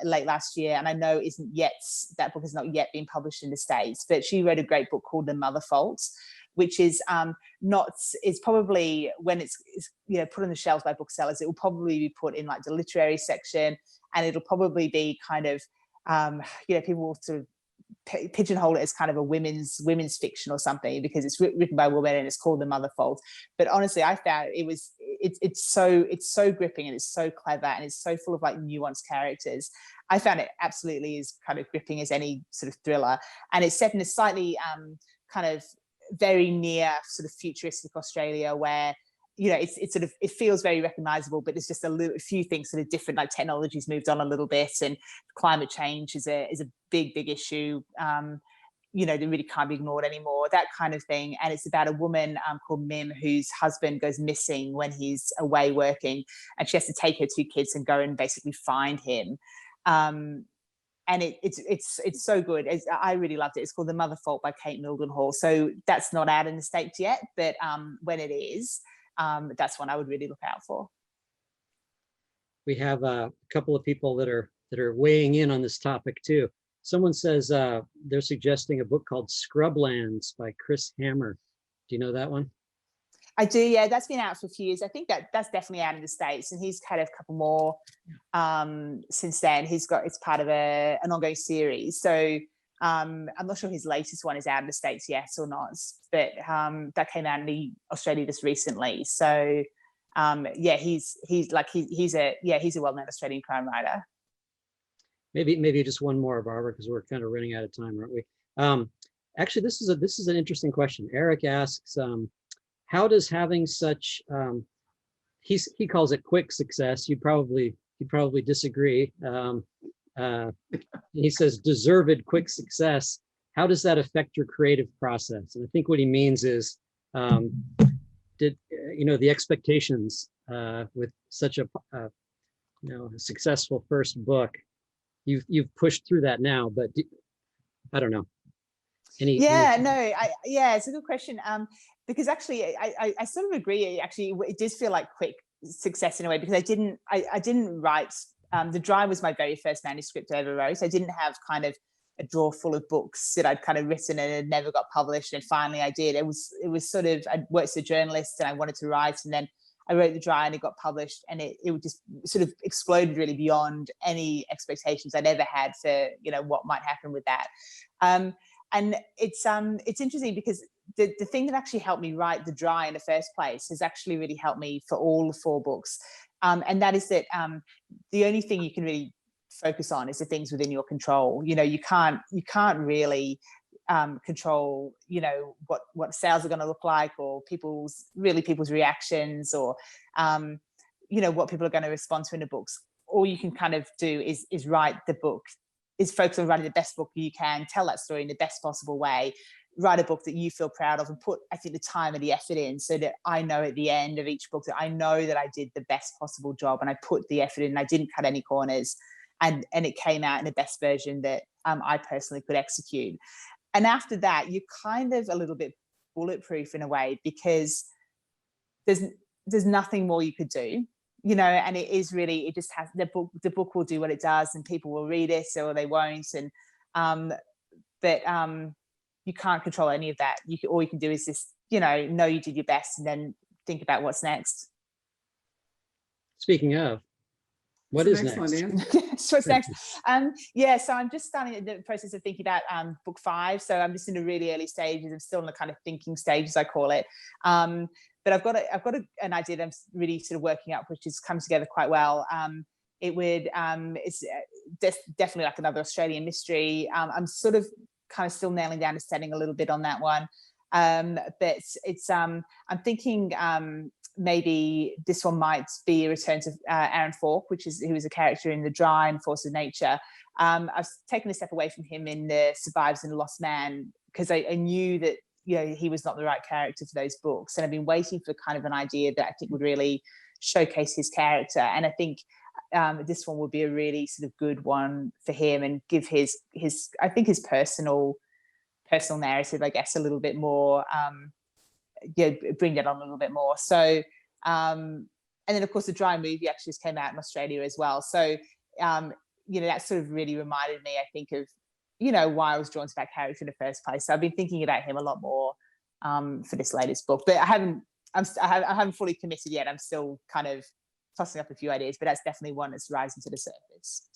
late last year, and I know that book has not yet been published in the States. But she wrote a great book called The Mother Fault, which is it's probably, when it's put on the shelves by booksellers, it will probably be put in like the literary section, and it'll probably be kind of people will sort of pigeonhole it as kind of a women's fiction or something because it's written by a woman and it's called The Mother Fault. But honestly, I found it's so gripping and it's so clever and it's so full of like nuanced characters. I found it absolutely as kind of gripping as any sort of thriller, and it's set in a slightly kind of very near sort of futuristic Australia where, you know, it's sort of, it feels very recognizable, but there's just a few things sort of different, like technology's moved on a little bit, and climate change is a big issue, you know, that really can't be ignored anymore, that kind of thing. And it's about a woman called Mim, whose husband goes missing when he's away working, and she has to take her 2 kids and go and basically find him. And it's so good. I really loved it. It's called The Mother Fault by Kate Mildenhall. So that's not out in the States yet, but when it is, that's one I would really look out for. We have a couple of people that are weighing in on this topic too. Someone says they're suggesting a book called Scrublands by Chris Hammer. Do you know that one? I do, yeah. That's been out for a few years. I think that's definitely out in the States, and he's had a couple more since then. It's part of an ongoing series. So I'm not sure his latest one is out in the States yet or not, but that came out in Australia just recently. So yeah, he's a well-known Australian crime writer. Maybe just one more, Barbara, because we're kind of running out of time, aren't we? Actually, this is an interesting question. Eric asks, how does having such he calls it quick success. You'd probably disagree. He says deserved quick success. How does that affect your creative process? And I think what he means is, did the expectations with such a successful first book, you've pushed through that now, but I don't know. It's a good question. Because actually, I sort of agree. Actually, it does feel like quick success in a way, because I didn't write. The Dry was my very first manuscript I ever wrote. I didn't have kind of a drawer full of books that I'd kind of written and it never got published. And finally I did. It was sort of, I worked as a journalist and I wanted to write, and then I wrote The Dry and it got published, and it just sort of exploded really beyond any expectations I'd ever had for, what might happen with that. And it's interesting because the thing that actually helped me write The Dry in the first place has actually really helped me for all 4 books. And that is that the only thing you can really focus on is the things within your control. You can't really control, what sales are going to look like, or people's reactions, or, what people are going to respond to in the books. All you can kind of do is write the book, is focus on writing the best book you can, tell that story in the best possible way, write a book that you feel proud of, and put, I think, the time and the effort in, so that I know at the end of each book that I know that I did the best possible job and I put the effort in and I didn't cut any corners, and it came out in the best version that I personally could execute. And after that, you're kind of a little bit bulletproof in a way, because there's nothing more you could do, and it is really, it just has, the book will do what it does, and people will read it or they won't. And but you can't control any of that. All you can do is just, know you did your best, and then think about what's next. Speaking of, what is next? So what's next? So I'm just starting the process of thinking about book 5. So I'm just in the really early stages. I'm still in the kind of thinking stage, as I call it. But I've got an idea that I'm really sort of working out, which has come together quite well. It's definitely like another Australian mystery. I'm sort of kind of still nailing down the setting a little bit on that one. But it's I'm thinking maybe this one might be a return to Aaron Falk, who was a character in The Dry and Force of Nature. I've taken a step away from him in The Survivors and The Lost Man, because I knew that he was not the right character for those books, and I've been waiting for kind of an idea that I think would really showcase his character. And I think this one would be a really sort of good one for him, and give his I think his personal narrative, I guess, a little bit more, bring that on a little bit more. So and then of course The Dry movie actually just came out in Australia as well. So that sort of really reminded me, I think, of why I was drawn to that character in the first place. So I've been thinking about him a lot more for this latest book, but I haven't fully committed yet. I'm still kind of tossing up a few ideas, but that's definitely one that's rising to the surface.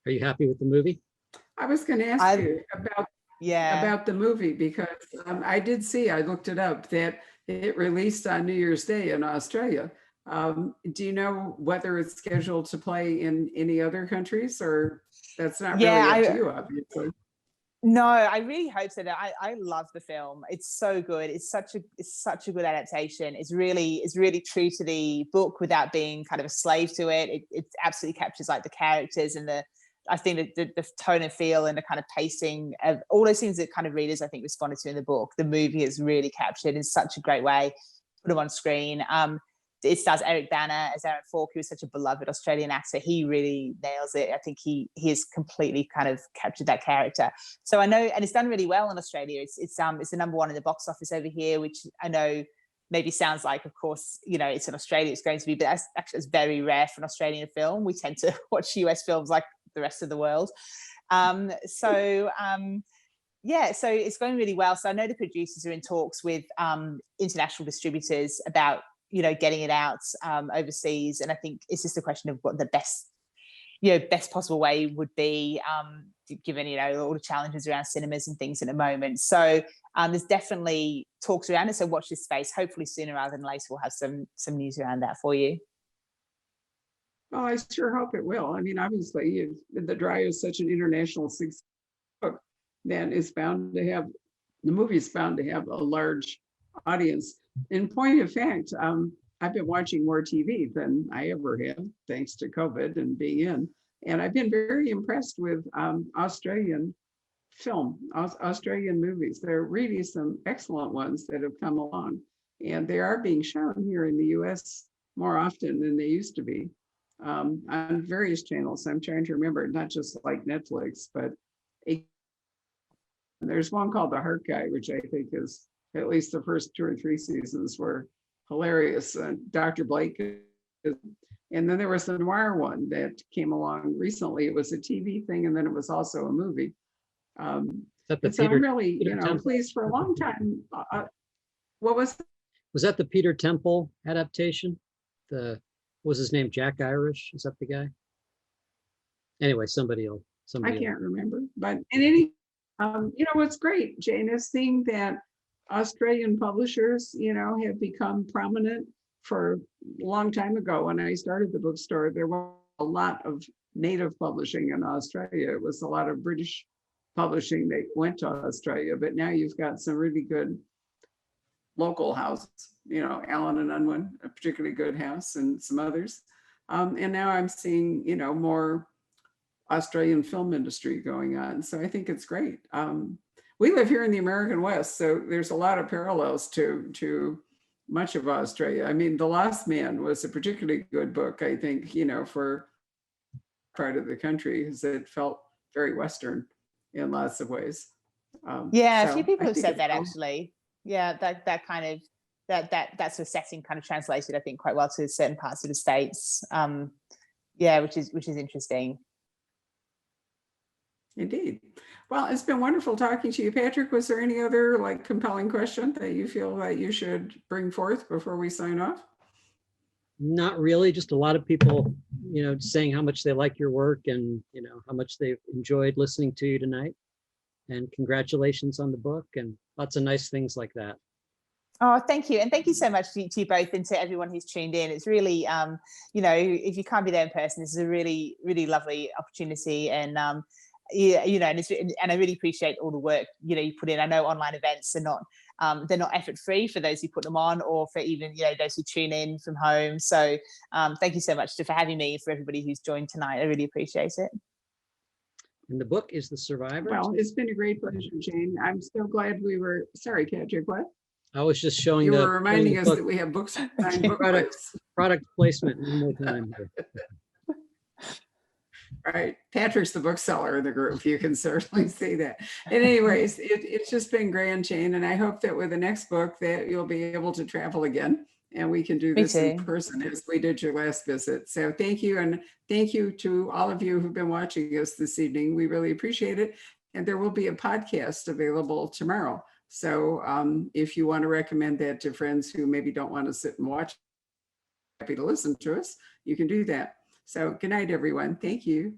Are you happy with the movie? I was going to ask I you yeah. about the movie because I did see, I looked it up, that it released on New Year's Day in Australia. Do you know whether it's scheduled to play in any other countries, or that's not Yeah, really up to I you, obviously? no, I really hope so. I love the film. It's so good. It's such a good adaptation. It's really true to the book without being kind of a slave to it. It absolutely captures like the characters and the I think the tone and feel and the kind of pacing of all those things that kind of readers I think responded to in the book. The movie is really captured in such a great way. Put them on screen. It stars Eric Bana as Aaron Falk, who is such a beloved Australian actor. He really nails it. I think he has completely kind of captured that character. So I know, and it's done really well in Australia. It's the number one in the box office over here, which I know maybe sounds like, of course, you know, it's in Australia, it's going to be, but that's actually it's very rare for an Australian film. We tend to watch US films like the rest of the world. Yeah, so it's going really well. So I know the producers are in talks with international distributors about, you know, getting it out overseas, and I think it's just a question of what the best possible way would be, given, you know, all the challenges around cinemas and things at the moment. So there's definitely talks around it. So watch this space. Hopefully sooner rather than later, we'll have some news around that for you. Well, I sure hope it will. I mean, obviously, The Dry is such an international success book that is bound to have, the movie is bound to have a large audience. In point of fact, I've been watching more TV than I ever have, thanks to COVID and being in. And I've been very impressed with Australian Australian movies. There are really some excellent ones that have come along. And they are being shown here in the US more often than they used to be, on various channels. I'm trying to remember, not just like Netflix, but there's one called The Heart Guy, which I think is, at least the first 2 or 3 seasons were hilarious. Dr. Blake. And then there was the noir one that came along recently. It was a TV thing, and then it was also a movie. So I'm really, you know, pleased for a long time. What was that the Peter Temple adaptation? What was his name? Jack Irish? Is that the guy? Anyway, somebody else. I can't remember. But in any, you know, what's great, Jane, is seeing that Australian publishers, you know, have become prominent. For a long time ago, when I started the bookstore, there was a lot of native publishing in Australia. It was a lot of British publishing that went to Australia, but now you've got some really good local houses, you know, Allen and Unwin, a particularly good house, and some others. And now I'm seeing, you know, more Australian film industry going on. So I think it's great. We live here in the American West, so there's a lot of parallels to much of Australia. I mean, The Lost Man was a particularly good book, I think, you know, for part of the country, because it felt very Western in lots of ways. Yeah, so a few people have said that all, actually. Yeah, that kind of that sort of setting kind of translated, I think, quite well to certain parts of the States. Yeah, which is interesting. Indeed. Well, it's been wonderful talking to you, Patrick. Was there any other like compelling question that you feel that you should bring forth before we sign off? Not really, just a lot of people, you know, saying how much they like your work and, you know, how much they've enjoyed listening to you tonight. And congratulations on the book and lots of nice things like that. Oh, thank you. And thank you so much to you both and to everyone who's tuned in. It's really, you know, if you can't be there in person, this is a really, really lovely opportunity. And yeah, you know, and I really appreciate all the work, you know, you put in. I know online events are not, they're not effort free for those who put them on, or for even, you know, those who tune in from home. So thank you so much for having me, for everybody who's joined tonight. I really appreciate it. And the book is The Survivor. Well, it's been a great pleasure, Jane. I'm so glad we were, sorry, Patrick, what? I was just showing you were reminding us that we have books. Product placement one more time here. All right, Patrick's the bookseller of the group. You can certainly see that. And anyways, it's just been grand, Jane, and I hope that with the next book that you'll be able to travel again and we can do this in person as we did your last visit. So thank you, and thank you to all of you who've been watching us this evening. We really appreciate it. And there will be a podcast available tomorrow. So if you want to recommend that to friends who maybe don't want to sit and watch, happy to listen to us, you can do that. So good night, everyone. Thank you.